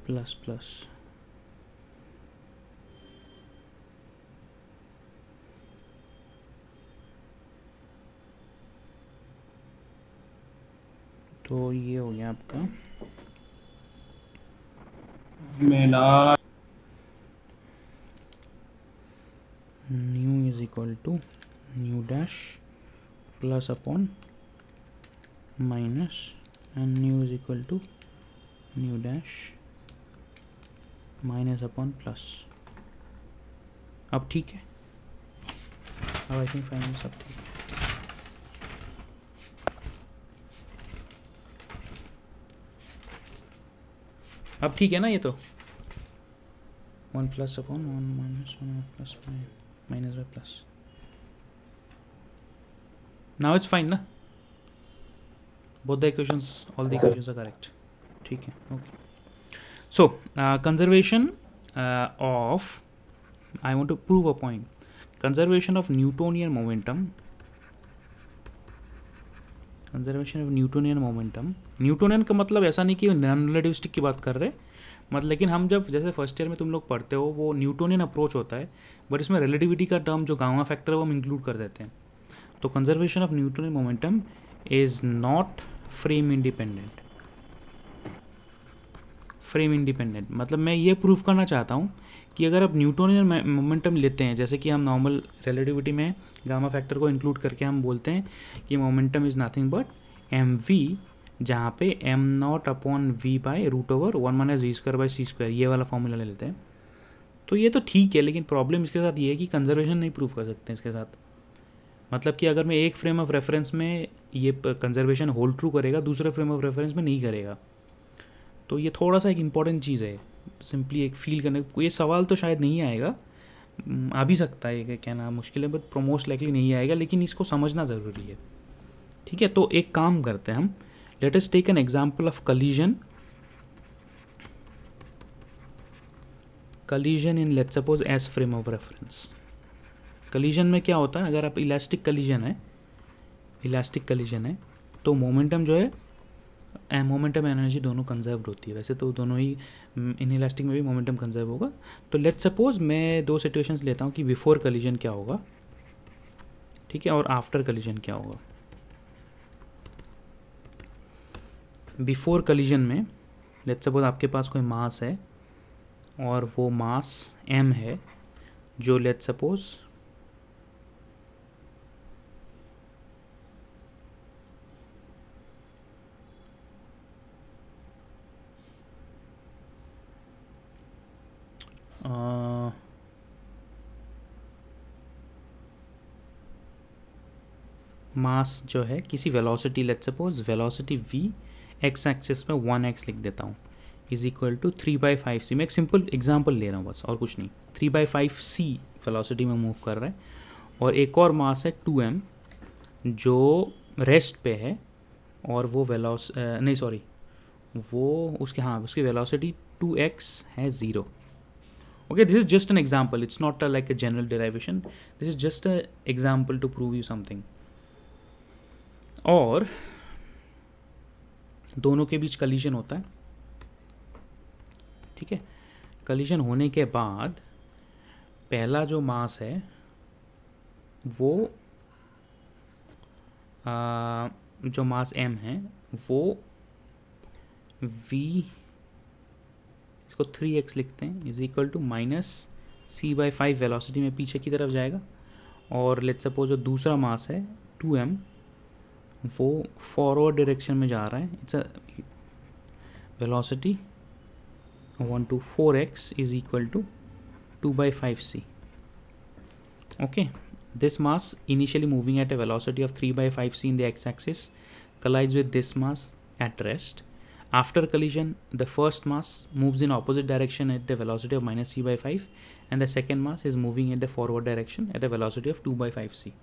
प्लस प्लस। तो ये हो गया आपका nu is equal to nu dash plus upon minus, and nu is equal to nu dash minus upon plus. अब ठीक है, अब आई थिंक फाइनल सब ठीक है। अब ठीक है ना ये तो 1 plus upon 1 minus 1 plus minus by plus. Now it's fine ना, both the equations, all the equations are correct, ठीक है okay. So conservation of, I want to prove a point, conservation of Newtonian momentum, conservation of Newtonian momentum. Newtonian का मतलब ऐसा नहीं कि non relativistic की बात कर रहे, मतलब लेकिन हम जब जैसे फर्स्ट ईयर में तुम लोग पढ़ते हो वो न्यूटोनियन अप्रोच होता है, बट इसमें रिलेटिविटी का टर्म जो गामा फैक्टर है वो हम इंक्लूड कर देते हैं। तो conservation of Newtonian momentum is not frame independent. Frame independent मतलब मैं ये प्रूव करना चाहता हूँ कि अगर आप न्यूटोनियन मोमेंटम लेते हैं, जैसे कि हम नॉर्मल रिलेटिविटी में गामा फैक्टर को इंक्लूड करके हम बोलते हैं कि momentum is nothing but M V, जहाँ पे M not upon V by root over 1 minus we square by C square, ये वाला फॉर्मूला ले लेते हैं। तो ये तो ठीक है, लेकिन प्रॉब्लम इसके साथ ये है कि कंजर्वेशन नहीं प्रूव कर सकते हैं इसके साथ। मतलब कि अगर मैं एक फ्रेम ऑफ रेफरेंस में ये कंजर्वेशन होल्ड ट्रू करेगा, दूसरे फ्रेम ऑफ रेफरेंस में नहीं करेगा। तो ये थोड़ा सा एक इम्पॉर्टेंट चीज़ है, सिंपली एक फील करने। ये सवाल तो शायद नहीं आएगा, आ भी सकता है, कि कहना मुश्किल है, बट मोस्ट लाइकली नहीं आएगा, लेकिन इसको समझना ज़रूरी है, ठीक है। तो एक काम करते हैं हम, let us take an example of collision in let's suppose S frame of reference. Collision में क्या होता है, अगर आप इलास्टिक कलीजन है तो मोमेंटम जो है, मोमेंटम एनर्जी दोनों कंजर्व्ड होती है। वैसे तो दोनों ही, इन इलास्टिक में भी मोमेंटम कंजर्व होगा। तो लेट्स सपोज मैं दो सिचुएशंस लेता हूँ कि बिफोर कलीजन क्या होगा, ठीक है, और आफ्टर कलीजन क्या होगा। बिफोर कलिजन में लेट्स सपोज आपके पास कोई मास है और वो मास m है, जो लेट्स सपोज मास जो है किसी velocity, let's suppose velocity v x axis में 1x लिख देता हूँ, इज इक्वल टू 3/5c। मैं एक सिंपल एग्जांपल ले रहा हूँ बस, और कुछ नहीं। 3/5c वेलोसिटी में मूव कर रहा है, और एक और मास है 2m जो रेस्ट पे है, और वो उसकी वेलोसिटी 2x है 0। Okay, this is just an example. It's not like a general derivation. This is just an example to prove you something. और दोनों के बीच कलिजन होता है, ठीक है। कलिजन होने के बाद पहला जो मास है वो जो मास m है वो v, इसको 3x लिखते हैं, is equal to -c/5 velocity में पीछे की तरफ जाएगा। और लेट्स सपोज जो दूसरा मास है 2m वो फॉरवर्ड डायरेक्शन में जा रहा है, it's a velocity 4x is equal to 2/5c। Okay, this mass initially moving at a velocity of 3/5c in the x-axis collides with this mass at rest. After collision, the first mass moves in opposite direction at the velocity of -c/5, and the second mass is moving in the forward direction at a velocity of 2/5c.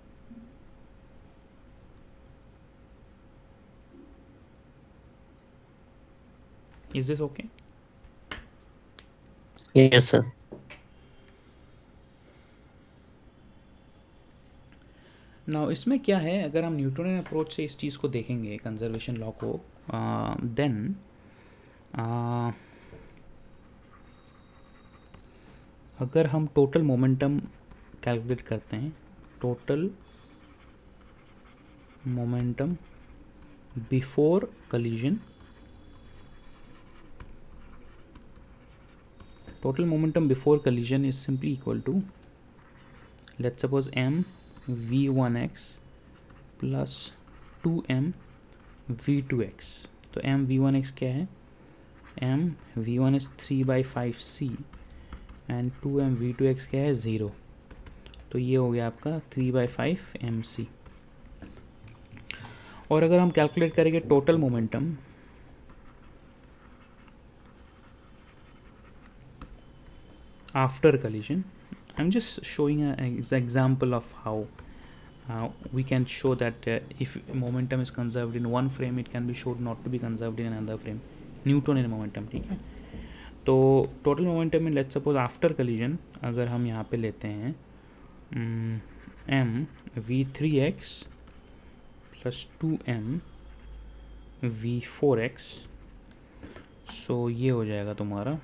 Is this okay? Yes, sir. Now इसमें क्या है, अगर हम Newtonian approach से इस चीज़ को देखेंगे, conservation law को, देन अगर हम टोटल मोमेंटम कैलकुलेट करते हैं, total momentum before collision, total momentum before collision is simply equal to, let's suppose m v1x plus 2m v2x। तो m v1x क्या है, m v1 is 3/5c and 2m v2x क्या है 0। तो ये हो गया आपका 3/5 mc। और अगर हम कैलकुलेट करेंगे total momentum after collision, I'm just showing an example of how we can show that if momentum is conserved in one frame, it can be shown not to be conserved in another frame. Newtonian momentum, ठीक है। तो total momentum में let's suppose after collision अगर हम यहाँ पे लेते हैं m v3x plus 2m v4x, so ये हो जाएगा तुम्हारा,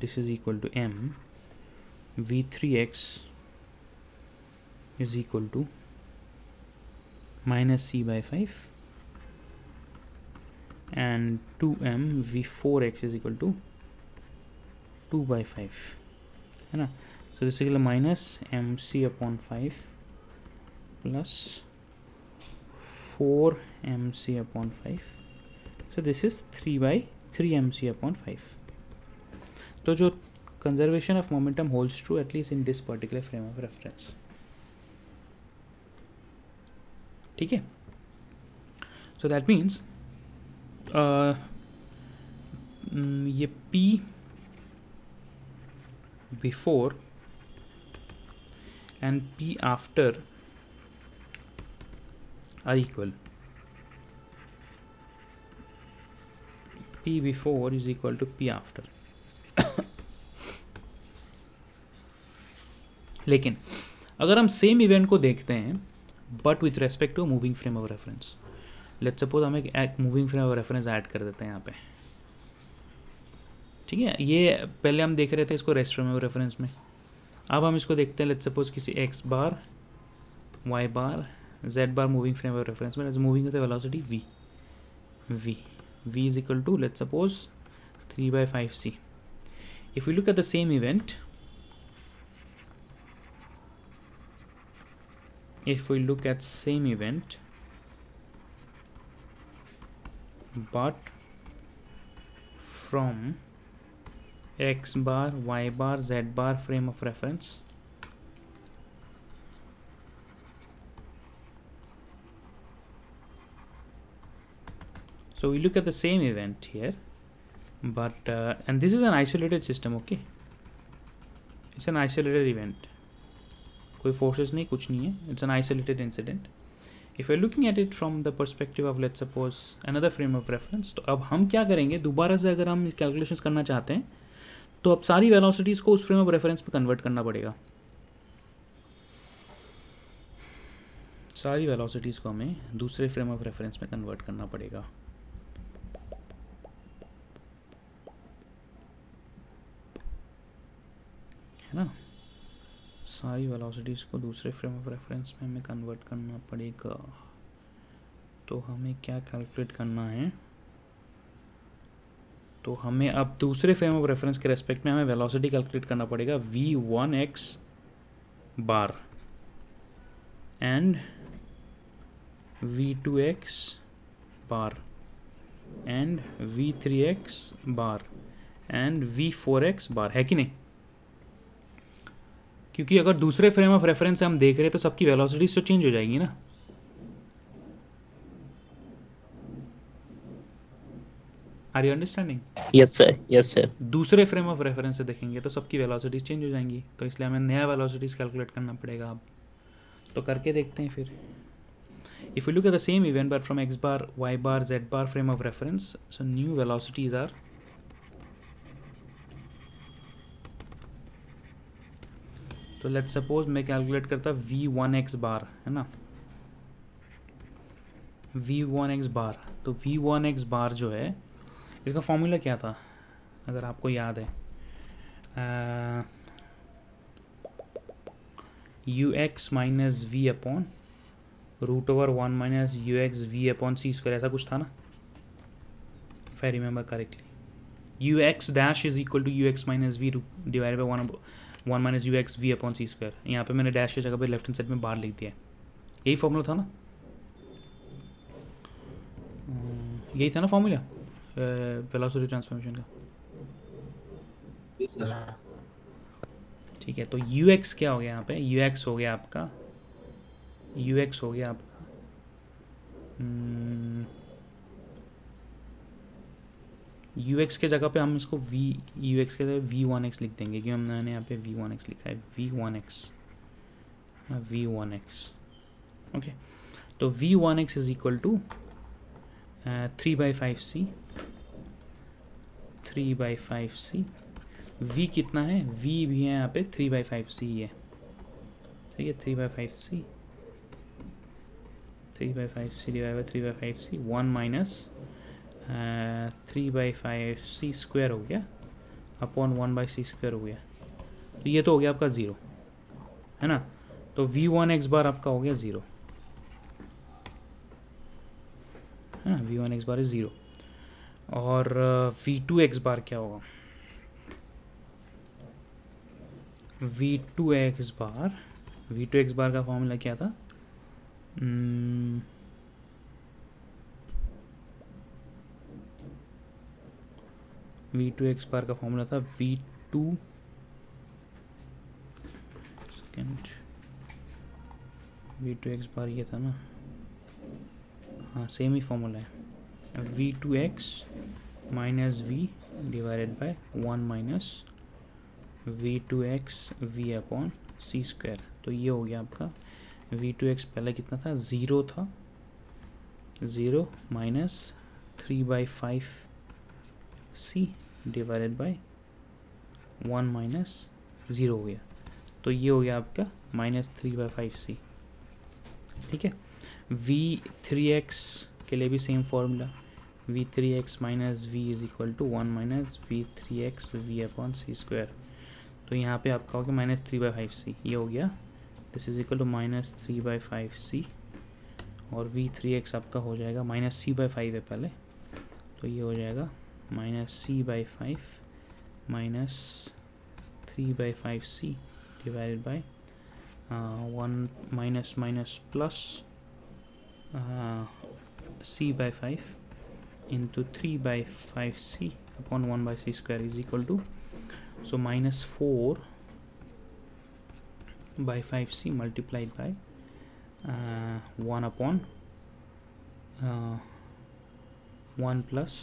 this is equal to m v3x is equal to -c/5 and 2m v4x is equal to 2/5, है ना। so this is equal to -mc/5 plus 4mc/5, so this is 3/3mc/5। तो जो conservation of momentum holds true at least in this particular frame of reference, ठीक है। So that means ये p before and p after are equal. p before is equal to p after. लेकिन अगर हम same event को देखते हैं but with respect to moving frame of reference, let's suppose हम एक moving frame of reference add कर देते हैं यहाँ पे, ठीक है। ये पहले हम देख रहे थे इसको रेस्ट फ्रेम ऑफ रेफरेंस में, अब हम इसको देखते हैं लेट्स सपोज किसी x bar, y bar, z bar moving frame of reference में, moving with velocity v, v. V is equal to, let's suppose, 3 by 5c. If we look at the same event, but from x bar, y bar, z bar frame of reference, so we look at the same event here, but and this is an isolated system, okay, it's an isolated event, कोई forces नहीं, कुछ नहीं है, it's an isolated incident. If we're looking at it from the perspective of, let's suppose, another frame of reference, तो अब हम क्या करेंगे, दोबारा से अगर हम कैलकुलेशंस करना चाहते हैं तो अब सारी वेलोसिटीज को उस फ्रेम ऑफ रेफरेंस पे कन्वर्ट करना पड़ेगा, सारी वेलोसिटीज को हमें दूसरे फ्रेम ऑफ रेफरेंस में कन्वर्ट करना पड़ेगा, है ना, सारी वेलोसिटीज को दूसरे फ्रेम ऑफ रेफरेंस में हमें कन्वर्ट करना पड़ेगा। तो हमें क्या कैलकुलेट करना है, तो हमें अब दूसरे फ्रेम ऑफ रेफरेंस के रेस्पेक्ट में हमें वेलोसिटी कैलकुलेट करना पड़ेगा v1x bar and v2x bar and v3x bar and v4x बार, है कि नहीं? क्योंकि अगर दूसरे फ्रेम ऑफ रेफरेंस से हम देख रहे हैं तो सबकी वेलोसिटीज तो चेंज हो जाएंगी ना। Are you understanding? Yes sir, yes sir. दूसरे फ्रेम ऑफ रेफरेंस से देखेंगे तो सबकी वेलोसिटीज चेंज हो जाएंगी, तो इसलिए हमें नया वेलोसिटीज कैलकुलेट करना पड़ेगा। अब तो करके देखते हैं फिर। If you look at the same event but from X bar, Y bar, Z bar frame of reference, so new velocities are तो लेट्स सपोज मैं कैलकुलेट करता v1x बार, है ना, v1x बार। तो v1x बार जो है इसका फॉर्मूला क्या था अगर आपको याद है, ux minus we upon root over 1 minus ux v upon C square, ऐसा कुछ था ना, if I remember correctly. ux dash is equal to ux minus V divided by 1 minus ux v upon C square. यहाँ पे मैंने dash की जगह पे लेफ्ट हैंड साइड में बार लिख दिया है, यही फॉर्मूला था ना, यही था ना फॉर्मूला वेलोसिटी ट्रांसफॉर्मेशन का। ठीक है, तो ux क्या हो गया यहाँ पे, ux हो गया आपका, ux हो गया आपका ux के जगह पे हम इसको ux के जगह v1x लिख देंगे, क्योंकि हमने यहाँ पे v1x लिखा है, v1x ओके। तो v1x is equal to 3/5c, 3/5c। v कितना है, v भी है यहाँ पे 3/5c है, ठीक है, 3/5c, 3/5c divide by 3/5c, 1 minus 3/5c square हो गया अपॉन 1/c स्क्वायर हो गया। तो ये तो हो गया आपका 0, है ना। तो v1x बार आपका हो गया 0, है ना, v1x बार इज 0। और v2x बार क्या होगा, v2x बार का फॉर्मूला क्या था, v2x बार का फॉर्मूला था v2x बार ये था ना, हाँ सेम ही फॉर्मूला है, v2x minus v divided by 1 minus v2x v upon C square. तो ये हो गया आपका v2x पहले कितना था, 0 था, 0 minus 3/5c divided by 1 minus 0 हो गया। तो ये हो गया आपका माइनस 3/5c, ठीक है। v3x के लिए भी same formula, v3x minus v is equal to 1 minus v3x v upon C square. तो यहाँ पे आपका हो गया माइनस 3/5c, ये हो गया, this is equal to minus 3/5c, और v3x आपका हो जाएगा माइनस c/5 है पहले, तो ये हो जाएगा -c/5 minus 3/5c divided by 1 minus minus plus c/5 into 3/5c upon 1/c square is equal to, so minus 4/5c multiplied by 1 upon 1 plus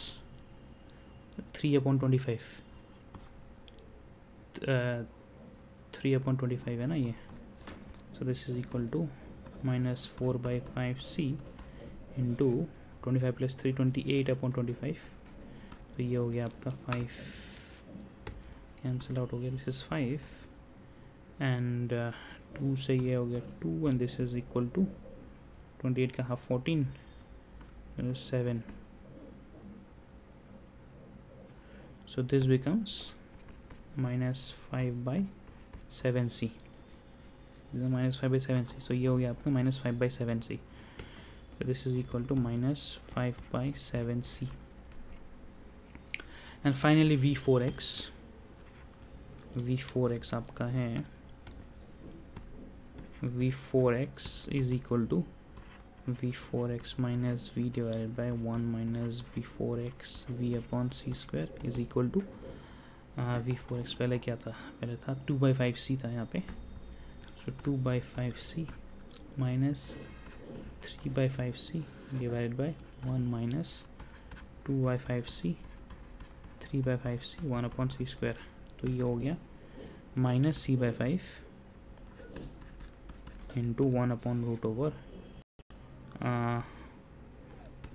3/25 3/25 है ना ये. So this is equal to minus 4/5c into 25 plus 3 28/25. तो ये हो गया आपका 5 cancel out हो गया. दिस इज़ 5 एंड 2 से ये हो गया 2 and this is equal to 28 का half 14 7. So this becomes minus 5/7c. This is minus 5/7c. So ये हो गया आपका minus 5/7c. So this is equal to minus 5/7c. And finally v4x. v4x आपका है v4x is equal to v4x minus v divided by 1 minus v4x v upon c square is equal to v4x पहले क्या था, पहले था 2/5c था यहाँ पे. So 2/5c minus 3/5c divided by 1 minus 2/5c 3/5c 1 upon c square. तो ये हो गया minus c/5 into 1 upon root over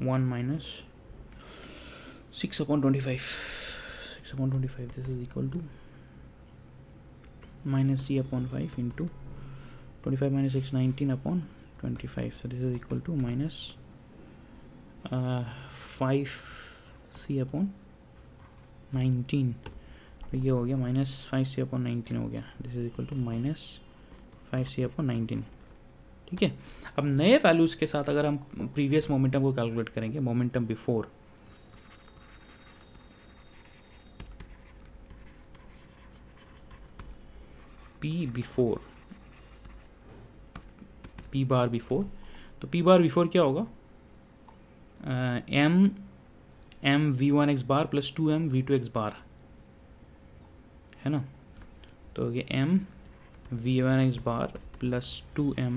1 minus 6/25. 6/25. This is equal to minus c/5 into 25 minus 6 19/25. So this is equal to minus 5c/19. तो ये हो गया minus 5c/19 हो गया. This is equal to minus 5c/19. ठीक है. अब नए वैल्यूज़ के साथ अगर हम प्रीवियस मोमेंटम को कैलकुलेट करेंगे, मोमेंटम बिफोर, p बार बिफोर, तो p बार बिफोर क्या होगा, m v1x बार प्लस 2m v2x बार है ना. तो ये m v1x बार प्लस 2m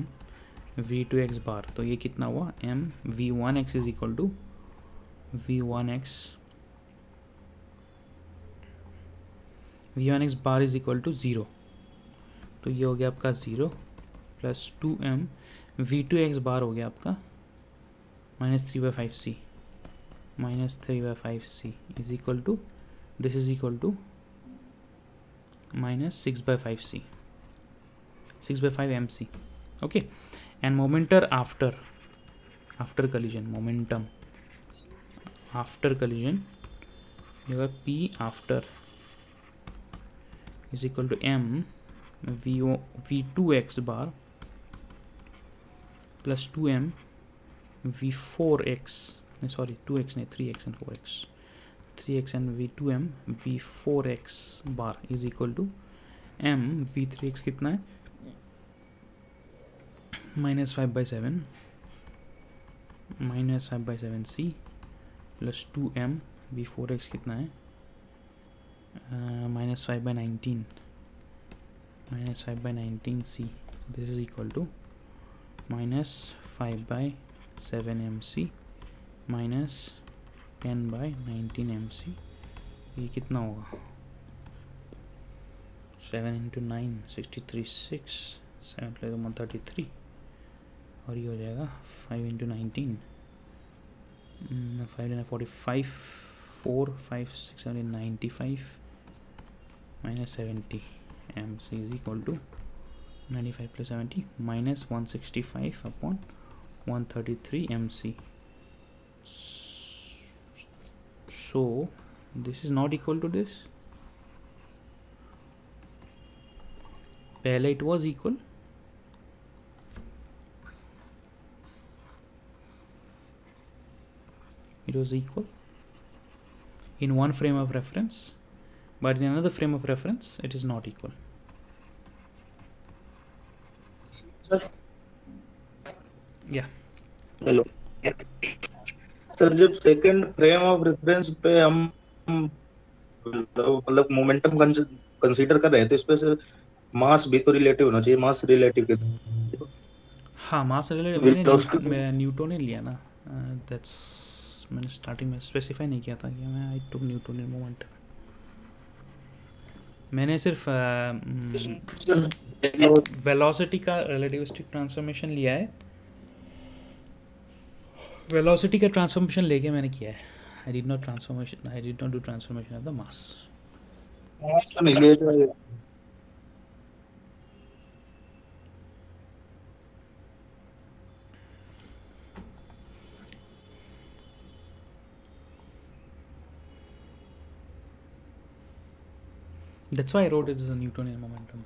v2x बार, तो ये कितना हुआ, m v1x is equal to v1x bar is equal to 0. तो ये हो गया आपका 0 प्लस 2m v2x बार हो गया आपका -3/5c is equal to, this is equal to -6/5c 6/5 mc. Okay, and momentum after collision, momentum after collision, you have p after is equal to m v2x bar plus 2m v4x, sorry 2x नहीं 3x and 4x, 3x and v2m v4x bar is equal to m v3x कितना है, -5/7c plus 2m v4x कितना है, -5/19c. This is equal to -5/7mc minus 10/19mc. ये कितना होगा, 7 into 9 63 6 7 plus 133 और ये हो जाएगा 5 into 19 5 into 45 4 5 6 7 95 minus 70 mc is equal to 95 plus 70 minus 165 upon 133 mc. So this is not equal to this. पहले it was equal, it was equal, in one frame of reference, but in another frame of reference it is not equal. Sir Yeah. Hello sir, जब second frame of reference पे हम मतलब momentum consider कर रहे हैं तो इसमें से मास भी तो रिलेटिव होना चाहिए, मास रिलेटिव के हाँ, मास रिलेटिव Velocity- मैंने न्यूटोनियन लिया ना, दैट्स मैंने स्टार्टिंग में स्पेसिफाई नहीं किया था कि मैं आई टुक न्यूटोनियन मोमेंट। मैंने सिर्फ वेलोसिटी का रिलेटिविस्टिक ट्रांसफॉर्मेशन लिया है, वेलोसिटी का ट्रांसफॉर्मेशन लेके मैंने किया है। I did not do transformation of the mass. Mass तो नहीं लिया जाएगा। That's why I wrote it as a Newtonian momentum.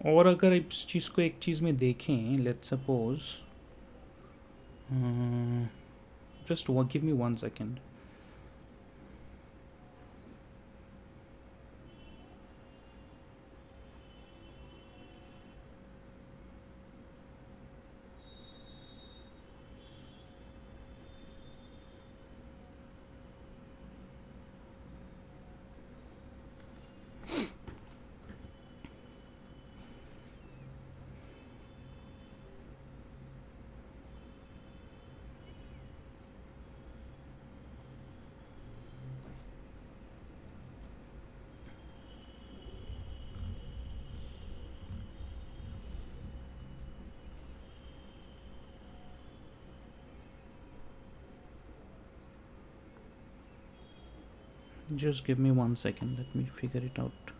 और अगर इस चीज़ को एक चीज़ में देखें, let's suppose, just give me 1 second. Just give me 1 second, let me figure it out.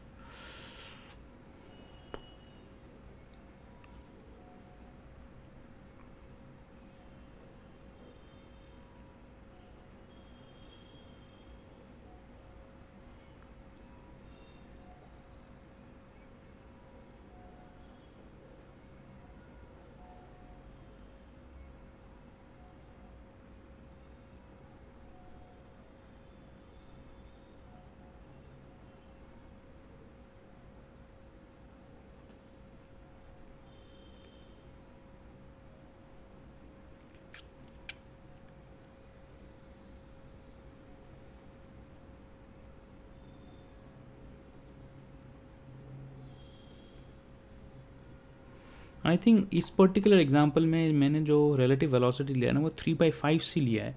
I think इस पर्टिकुलर एग्जांपल में मैंने जो रिलेटिव वेलोसिटी लिया ना वो 3/5c लिया है,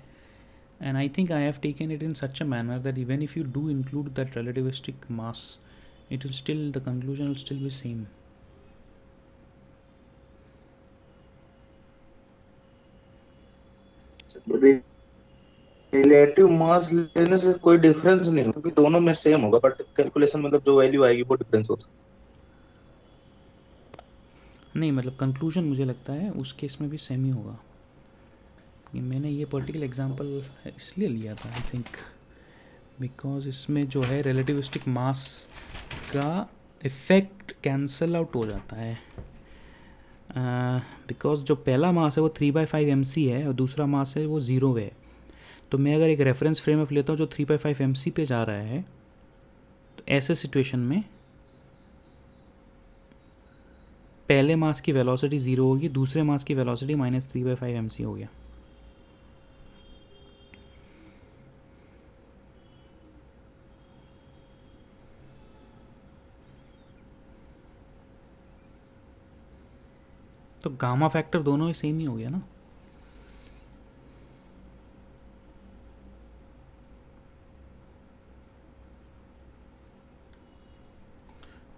and I think I have taken it in such a manner that even if you do include that relativistic mass, it will still, the conclusion will still be same. Relative mass लेने से कोई difference नहीं होगा क्योंकि दोनों में same होगा, but calculation मतलब जो वैल्यू आएगी वो डिफरेंस होता है। नहीं मतलब कंक्लूजन मुझे लगता है उस केस में भी सेम ही होगा। मैंने ये पर्टिकुलर एग्जांपल इसलिए लिया था आई थिंक बिकॉज इसमें जो है रिलेटिविस्टिक मास का इफ़ेक्ट कैंसल आउट हो जाता है, बिकॉज जो पहला मास है वो 3/5 mc है और दूसरा मास है वो 0 है। तो मैं अगर एक रेफरेंस फ्रेम ऑफ लेता हूँ जो 3/5 mc पे जा रहा है, तो ऐसे सिचुएशन में पहले मास की वेलोसिटी 0 होगी, दूसरे मास की वेलोसिटी -3/5 mc हो गया। तो गामा फैक्टर दोनों ही सेम ही हो गया ना।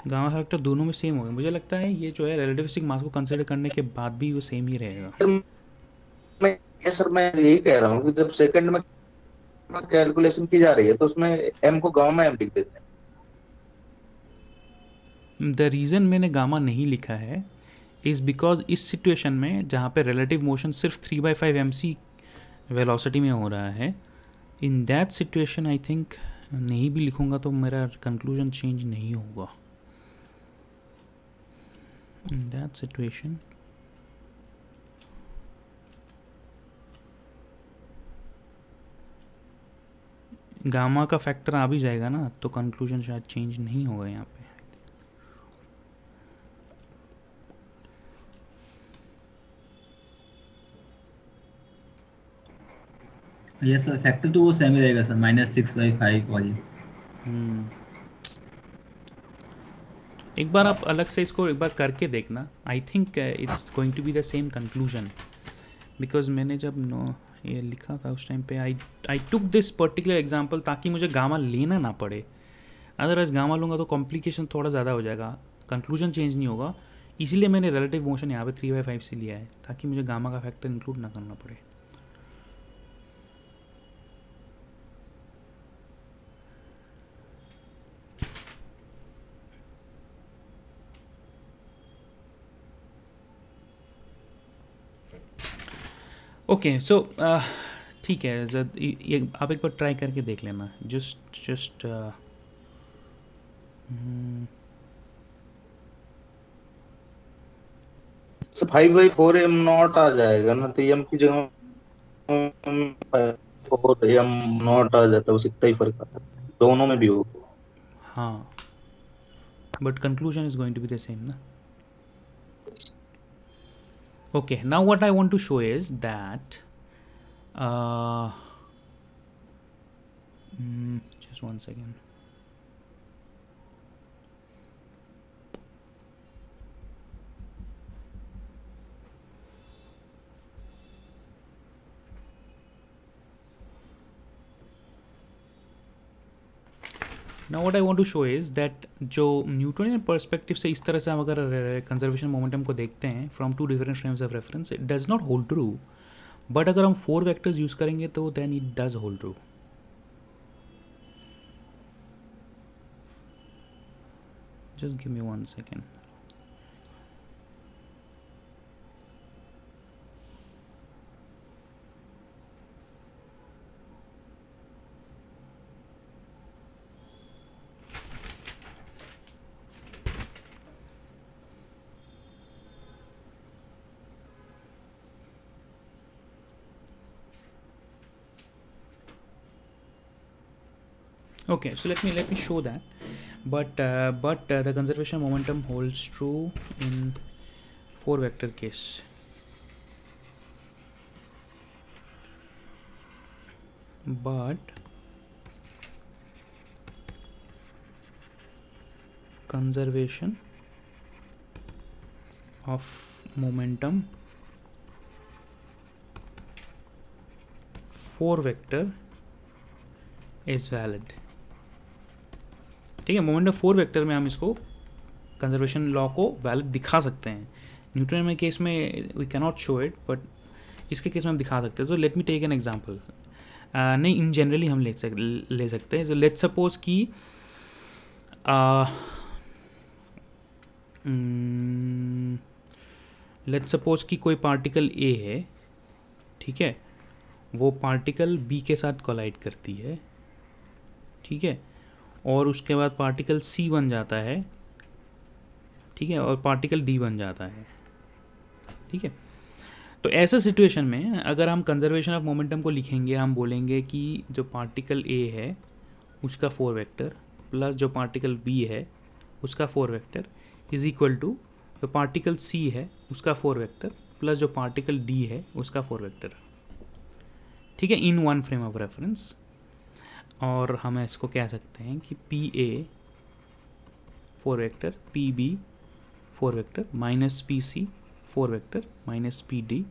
गामा फैक्टर दोनों में सेम हो गया। मुझे लगता है ये जो है रिलेटिविस्टिक मास को कंसीडर करने के बाद भी वो सेम ही रहेगा। सर मैं यही कह रहा हूँ कि जब सेकंड में कैलकुलेशन की जा रही है तो उसमें m को गामा m लिख देते हैं। द रीज़न मैंने गामा नहीं लिखा है इज़ बिकॉज इस सिचुएशन में जहाँ पे रिलेटिव मोशन सिर्फ 3/5 mc वेलोसिटी में हो रहा है, in that situation I think नहीं भी लिखूँगा तो मेरा कंक्लूजन चेंज नहीं होगा। इन दैट सिचुएशन गामा का फैक्टर आ भी जाएगा ना तो कंक्लूजन शायद चेंज नहीं होगा यहाँ पे। यस सर, फैक्टर तो वो सेम ही रहेगा सर, -6/5 वाली। एक बार आप अलग से इसको एक बार करके देखना, I think it's going to be the same conclusion, because मैंने जब ये लिखा था उस टाइम पे I took this particular example ताकि मुझे गामा लेना ना पड़े, अदरवाइज गामा लूँगा तो कॉम्प्लिकेशन थोड़ा ज़्यादा हो जाएगा, कंक्लूजन चेंज नहीं होगा। इसीलिए मैंने रिलेटिव मोशन यहाँ पे 3/5 से लिया है ताकि मुझे गामा का फैक्टर इंक्लूड ना करना पड़े। ओके सो ठीक है जद ये आप एक बार ट्राई करके देख लेना, जस्ट तो 5/4 m नॉट आ जाएगा ना, तो m की जगह 4 m नॉट आ जाता है, बस इतना ही फर्क आता है, दोनों में भी होगा। हाँ but conclusion is going to be the same ना। Okay, now what I want to show is that just one second. Now what I want to show is that जो न्यूटोनियन पर्सपेक्टिव से इस तरह से हम अगर कंजर्वेशन मोमेंटम को देखते हैं from two different frames of reference, it does not hold true, but अगर हम 4 वेक्टर्स यूज़ करेंगे तो then it does hold true. Just give me 1 second. Okay, so let me show that, but the conservation momentum holds true in 4 vector case. But conservation of momentum 4 vector is valid। ठीक है, momentum 4 vector में हम इसको conservation law को valid दिखा सकते हैं। Newton में केस में we can not show it, but इसके केस में हम दिखा सकते हैं। तो let me take an example, नहीं इन जनरली हम ले सकते हैं। तो लेट्स सपोज कि लेट्स सपोज कि कोई पार्टिकल ए है, ठीक है, वो पार्टिकल बी के साथ कोलाइड करती है, ठीक है, और उसके बाद पार्टिकल सी बन जाता है, ठीक है, और पार्टिकल डी बन जाता है, ठीक है। तो ऐसा सिचुएशन में अगर हम कंजर्वेशन ऑफ मोमेंटम को लिखेंगे, हम बोलेंगे कि जो पार्टिकल ए है उसका 4 वेक्टर प्लस जो पार्टिकल बी है उसका 4 वेक्टर इज इक्वल टू जो पार्टिकल सी है उसका 4 वेक्टर प्लस जो पार्टिकल डी है उसका 4 वेक्टर, ठीक है, इन 1 फ्रेम ऑफ रेफरेंस। और हम इसको कह सकते हैं कि p a 4 vector, p b 4 vector minus P c 4 vector minus P d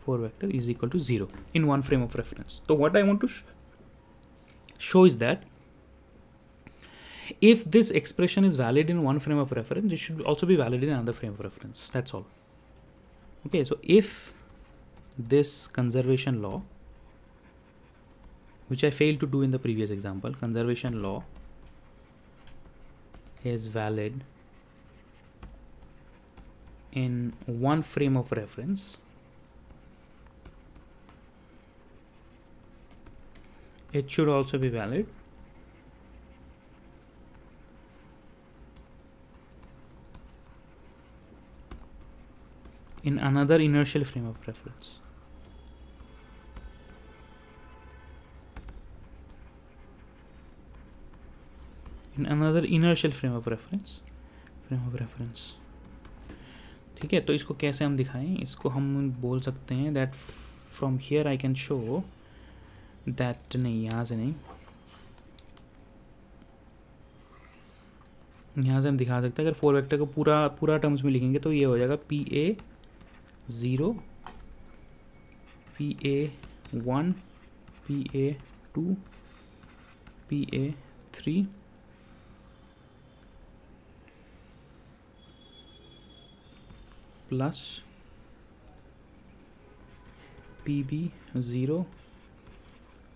4 vector is equal to 0 in 1 frame of reference. तो what I want to show is that if this expression is valid in 1 frame of reference, it should also be valid in another frame of reference. That's all. Okay, so if this conservation law which I failed to do in the previous example. Conservation law is valid in one frame of reference. It should also be valid in another inertial frame of reference. In another inertial frame of reference. ठीक है, तो इसको कैसे हम दिखाएं? इसको हम बोल सकते हैं that from here I can show that, नहीं यहाँ से नहीं, यहाँ से हम दिखा सकते हैं। अगर 4 वेक्टर को पूरा टर्म्स में लिखेंगे तो ये हो जाएगा PA0, PA1, PA2, PA3, plus PB0,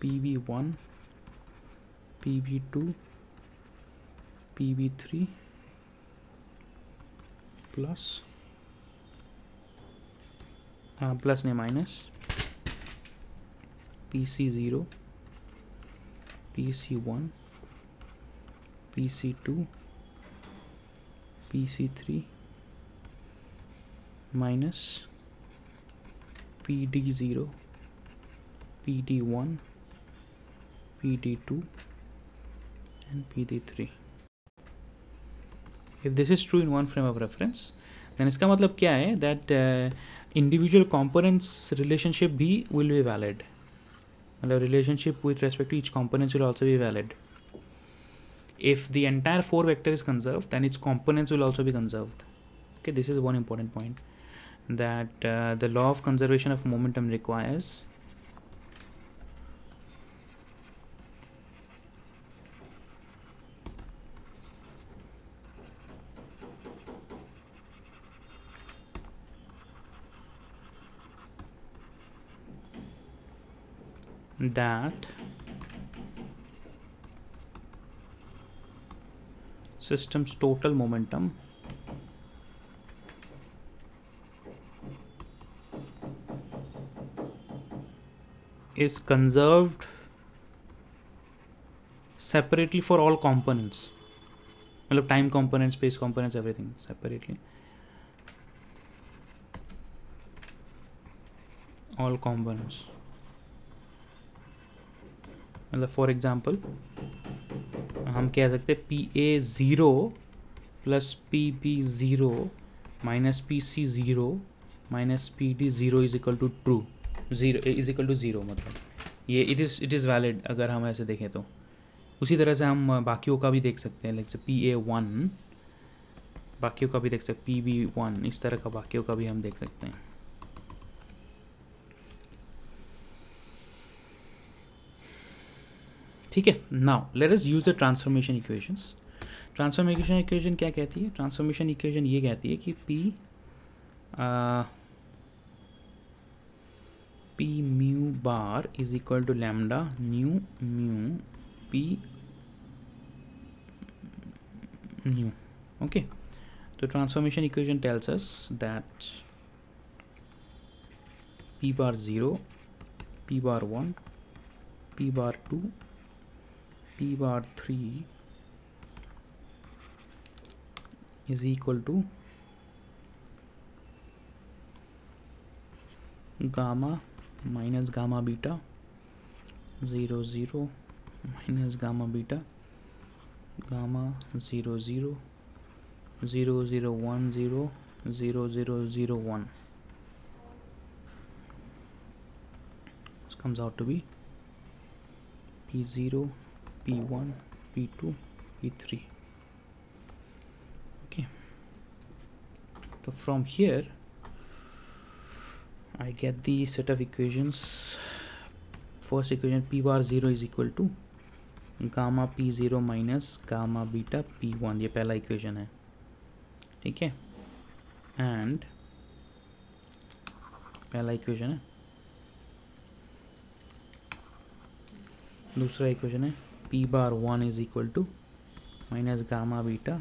PB1, PB2, PB3 plus plus ने minus PC0, PC1, PC2, PC3 minus PD0, PD1, PD2 and PD3. If this is true in one frame of reference, then इसका मतलब क्या है? That individual components relationship भी will be valid. मतलब relationship with respect to each components will also be valid. If the entire 4 vector is conserved, then its components will also be conserved. Okay, this is one important point, that the law of conservation of momentum requires that system's total momentum is conserved separately for all components, मतलब time components, space components, everything separately, all components. मतलब for example हम कह सकते हैं PA0 plus PB0 minus PC0 minus PD0 is equal to true, is equal to 0। मतलब ये it is valid अगर हम ऐसे देखें तो। उसी तरह से हम बाकियों का भी देख सकते हैं, लाइक PA1 बाकियों का भी देख सकते हैं, PB1 इस तरह का बाकियों का भी हम देख सकते हैं। ठीक है, now let us use the transformation equations. Transformation equation क्या कहती है? ट्रांसफॉर्मेशन इक्वेशन ये कहती है कि P mu bar is equal to lambda nu mu P nu. Okay, so transformation equation tells us that P bar 0, P bar 1, P bar 2, P bar 3 is equal to gamma minus gamma beta 0 0 minus gamma beta gamma 0 0 0 0 1 0 0 0 0 1. This comes out to be P0, P1, P2, P3. Okay, so from here I get the set of equations. First equation, P bar 0 is equal to gamma P0 minus gamma beta P1, ये पहला equation है, ठीक है, and पहला equation है। दूसरा equation है P bar 1 is equal to minus gamma beta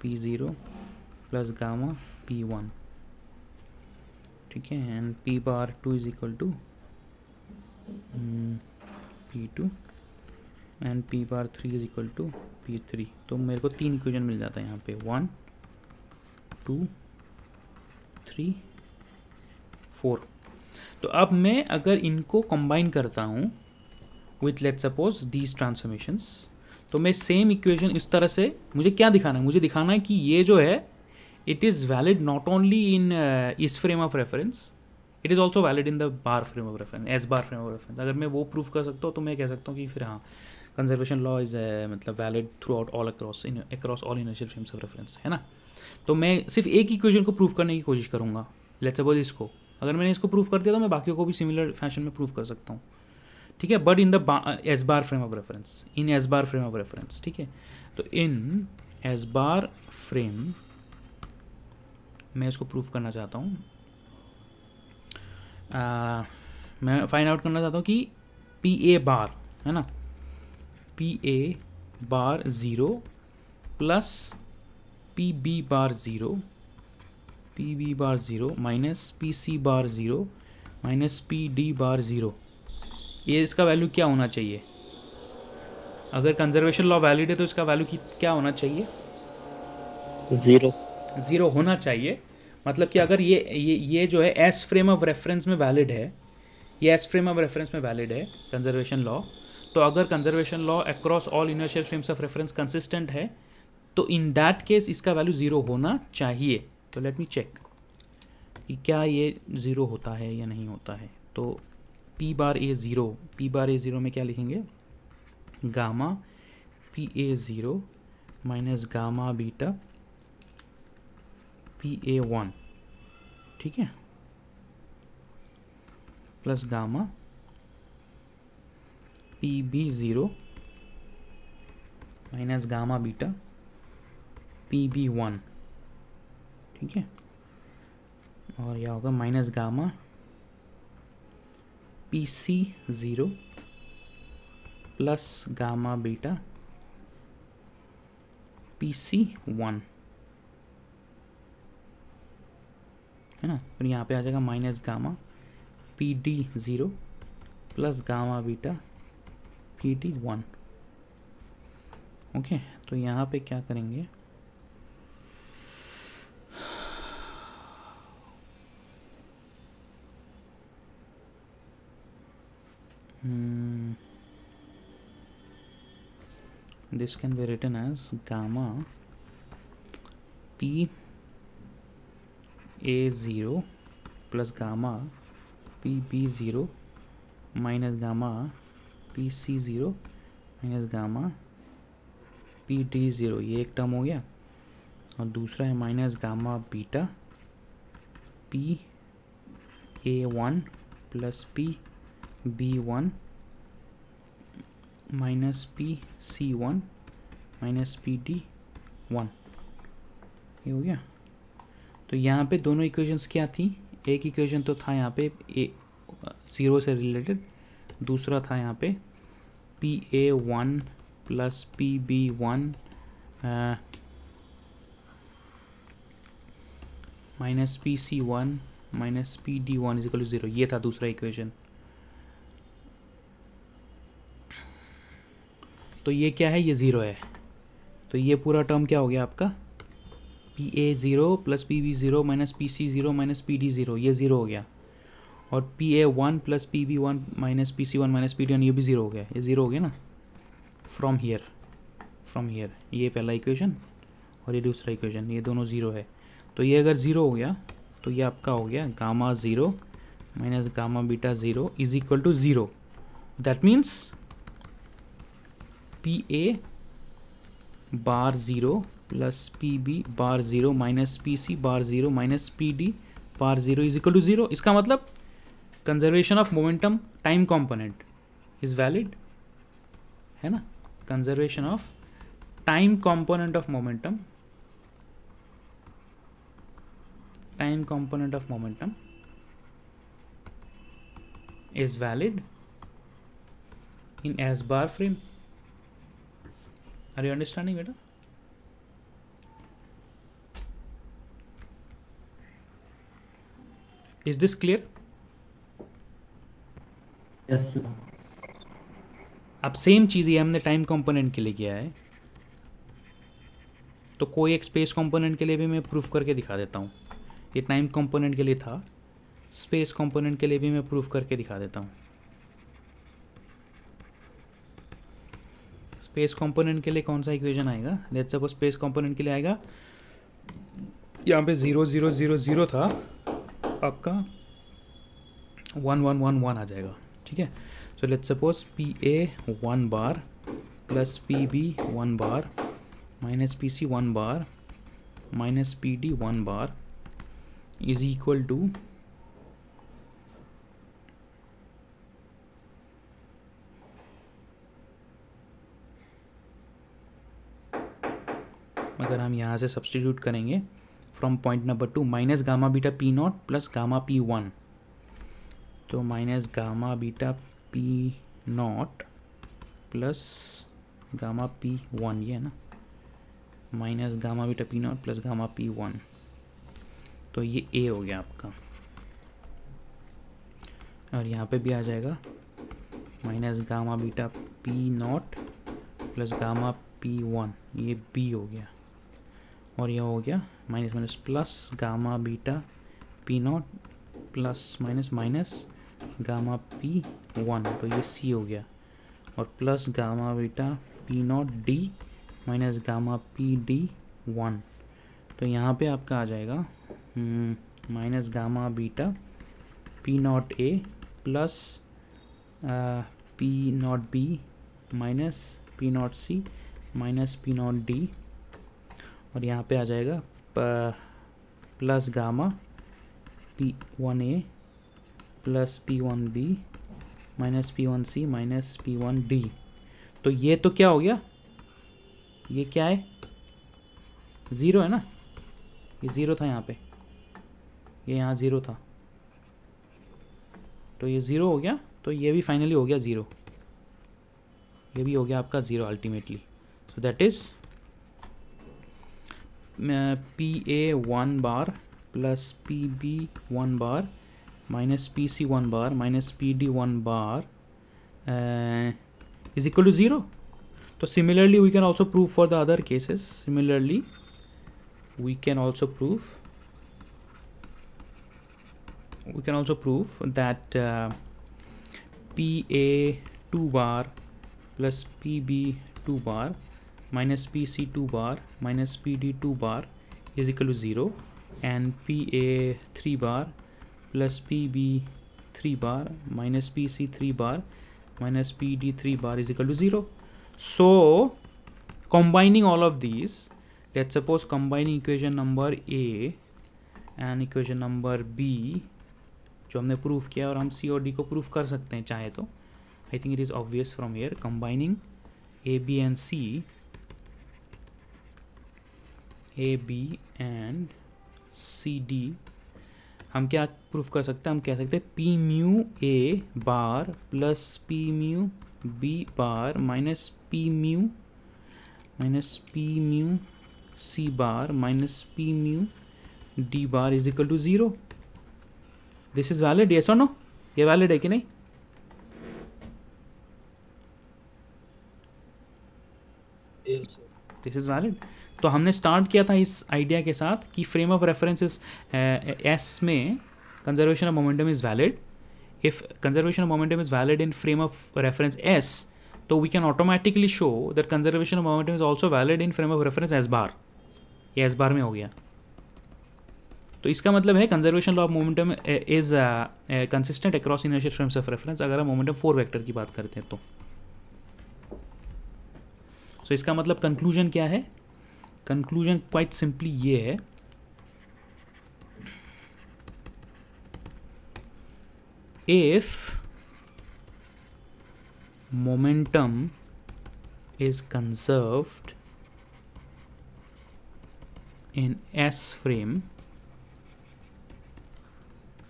P0 plus gamma P1, ठीक है, and P bar 2 is equal to P2 and P bar 3 is equal to P3। तो मेरे को 3 इक्वेशन मिल जाता है यहाँ पे, 1 2 3 4। तो अब मैं अगर इनको कंबाइन करता हूँ with let's suppose these transformations, तो मैं सेम इक्वेशन इस तरह से, मुझे क्या दिखाना है, मुझे दिखाना है कि ये जो है it is valid not only in इस frame of reference, it is also valid in the bar frame of reference, S bar frame of reference. अगर मैं वो प्रूफ कर सकता हूँ तो मैं कह सकता हूँ कि फिर हाँ, कंजर्वेशन लॉ इज़ मतलब valid through out all across all inertial frames of reference, है ना। तो मैं सिर्फ एक इक्वेशन को प्रूफ करने की कोशिश करूँगा, लेट्स सपोज इसको, अगर मैंने इसको प्रूफ कर दिया तो मैं बाकियों को भी सिमिलर फैशन में प्रूफ कर सकता हूँ, ठीक है, but in the S bar frame of reference, in S bar frame of reference, ठीक है। तो इन एस बार फ्रेम मैं इसको प्रूफ करना चाहता हूँ, मैं फाइंड आउट करना चाहता हूँ कि पी ए बार, है ना, P A bar 0 plus P B bar 0, P B bar 0 minus P C bar 0 minus P D bar 0, ये इसका वैल्यू क्या होना चाहिए? अगर कंजर्वेशन लॉ वैलिड है तो इसका वैल्यू क्या होना चाहिए? 0 होना चाहिए। मतलब कि अगर ये जो है एस फ्रेम ऑफ रेफरेंस में वैलिड है, ये एस फ्रेम ऑफ रेफरेंस में वैलिड है कंजर्वेशन लॉ, तो अगर conservation law across all inertial frames of reference consistent है तो इन दैट केस इसका वैल्यू 0 होना चाहिए। तो लेट मी चेक कि क्या ये 0 होता है या नहीं होता है। तो पी बार ए 0, पी बार ए 0 में क्या लिखेंगे? Gamma P A 0 minus gamma beta P A 1, ठीक है, plus gamma P B 0 minus gamma beta P B 1, ठीक है, और यह होगा minus gamma P C 0 plus gamma beta P C 1, है ना। और यहाँ पे आ जाएगा minus gamma P D 0 plus gamma beta P D 1। Okay, तो यहाँ पे क्या करेंगे, this can be written as gamma p a 0 plus gamma p b 0 minus gamma p c 0 minus gamma p d 0, ये एक टर्म हो गया। और दूसरा है minus gamma beta p a 1 plus p b 1 minus P C 1 minus P D 1, ये हो गया। तो यहाँ पे दोनों इक्वेशंस क्या थी? एक इक्वेशन तो था यहाँ पे ए 0 से रिलेटेड, दूसरा था यहाँ पे P A 1 plus P B 1 minus P C 1 minus P D 1 is equal to 0, ये था दूसरा इक्वेशन। तो ये क्या है? ये 0 है। तो ये पूरा टर्म क्या हो गया आपका? P A 0 plus P B 0 minus P C 0 minus P D 0, ये 0 हो गया। और P A 1 plus P B 1 minus P C 1 minus P D 1, ये भी 0 हो गया। ये 0 हो गया ना, फ्रॉम हियर ये पहला इक्वेशन और ये दूसरा इक्वेशन, ये दोनों 0 है। तो ये अगर 0 हो गया तो ये आपका हो गया gamma 0 minus gamma beta 0 is equal to 0। That means P A bar 0 plus P B bar 0 minus P C bar 0 minus P D bar 0 is equal to 0। इसका मतलब conservation of momentum time component is valid, है ना। Conservation of time component of momentum, time component of momentum is valid in S bar frame. Are you understanding, beta? Is this clear? Yes, sir. अब same चीज़ ये हमने time component के लिए किया है, तो कोई एक स्पेस कंपोनेंट के लिए भी मैं प्रूफ करके दिखा देता हूँ. ये टाइम कंपोनेंट के लिए था, स्पेस कंपोनेंट के लिए भी मैं प्रूफ करके दिखा देता हूँ. स्पेस कंपोनेंट के लिए कौन सा इक्वेशन आएगा? लेट्स सपोज स्पेस कंपोनेंट के लिए आएगा, यहाँ पे 0 0 0 0 था, आपका 1 1 1 1 आ जाएगा. ठीक है. So let's suppose P A 1 bar plus P B 1 bar minus P C 1 bar minus P D 1 bar is equal to अगर हम यहाँ से सब्स्टिट्यूट करेंगे from point number 2 minus gamma beta P not plus gamma P 1, तो minus gamma beta P not plus gamma P 1, ये है ना, minus gamma beta P not plus gamma P 1, तो ये ए हो गया आपका. और यहाँ पे भी आ जाएगा minus gamma beta P not plus gamma P 1, ये बी हो गया. और यह हो गया minus minus plus gamma beta P not plus minus minus gamma P 1, तो ये सी हो गया. और plus gamma beta P naught D minus gamma P D 1, तो यहाँ पे आपका आ जाएगा minus gamma beta P not a plus P not be minus p not C minus p naught d, और यहाँ पे आ जाएगा plus gamma P 1 a plus p 1 b minus p 1 c minus p 1 d. तो ये तो क्या हो गया, ये क्या है, ज़ीरो है ना, ये ज़ीरो था यहाँ पे, ये यहाँ ज़ीरो था, तो ये ज़ीरो हो गया, तो ये भी फाइनली हो गया ज़ीरो, ये भी हो गया आपका zero ultimately. So that is P A 1 bar plus P B 1 bar minus P C 1 bar minus P D 1 bar is equal to 0. So similarly we can also prove for the other cases. Similarly we can also prove that PA 2 bar plus PB 2 bar minus PC 2 bar minus PD 2 bar is equal to 0, and PA 3 bar plus PB 3 bar minus PC 3 bar minus PD 3 bar is equal to 0. So combining all of these, let's suppose combining equation number A and equation number B जो हमने proof किया, और हम C और D को proof कर सकते हैं चाहे तो. I think it is obvious from here. Combining A, B and C, A, B and C, D, हम क्या प्रूफ कर सकते हैं, हम कह सकते हैं P mu A bar plus P mu B bar minus P mu C bar minus P mu D bar is equal to 0. This is valid, yes और नो? ये वैलिड है कि नहीं? This is valid. तो हमने स्टार्ट किया था इस आइडिया के साथ कि फ्रेम ऑफ रेफरेंस एस में conservation of momentum is valid. If conservation of momentum is valid in frame of reference S, तो we can automatically show that conservation of momentum is also valid in frame of reference S bar. ये S बार में हो गया. तो इसका मतलब है conservation law of momentum is consistent across inertial frames of reference, अगर हम मोमेंटम 4 वेक्टर की बात करते हैं तो. सो इसका मतलब कंक्लूजन क्या है? कंक्लूजन क्वाइट सिंपली ये है, if momentum is conserved in S frame,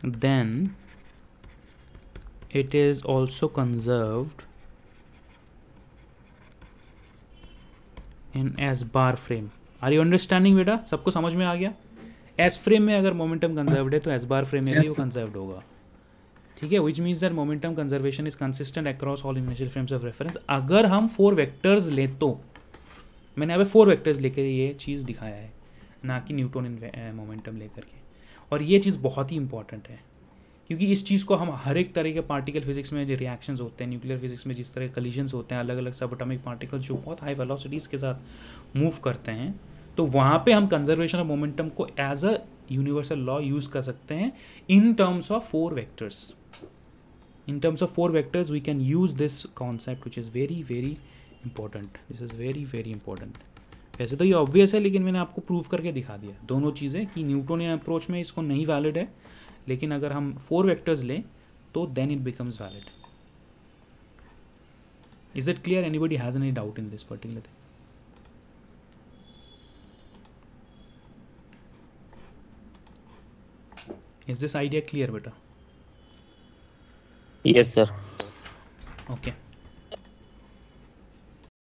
then it is also conserved in S bar frame. Are you understanding बेटा? सबको समझ में आ गया? एस फ्रेम में अगर मोमेंटम कंजर्व्ड है तो एस बार फ्रेम में भी Yes, वो sir. कंजर्व्ड होगा, ठीक है, which means that momentum conservation is consistent across all initial frames of reference. अगर हम 4 वेक्टर्स ले तो मैंने यहाँ पे 4 वेक्टर्स लेकर ये चीज़ दिखाया है, ना कि न्यूटोनियन मोमेंटम लेकर के। और ये चीज़ बहुत ही इंपॉर्टेंट है, क्योंकि इस चीज़ को हम हर एक तरह के पार्टिकल फिजिक्स में जो रिएक्शंस होते हैं, न्यूक्लियर फिजिक्स में जिस तरह कलिजन्स होते हैं, अलग अलग सब एटॉमिक पार्टिकल्स जो बहुत हाई वेलोसिटीज़ के साथ मूव करते हैं, तो वहाँ पे हम कंजर्वेशन ऑफ मोमेंटम को as a universal law use कर सकते हैं in terms of 4 vectors. In terms of 4 vectors, we can use this concept, which is very very important. This is very very important. वैसे तो ये obvious है, लेकिन मैंने आपको प्रूव करके दिखा दिया दोनों चीज़ें कि न्यूटोनियन अप्रोच में इसको नहीं वैलिड है, लेकिन अगर हम 4 वेक्टर्स लें तो then it becomes valid. Is it clear? Anybody has any doubt in this particular thing? Is this idea clear बेटा? Yes, sir. Okay.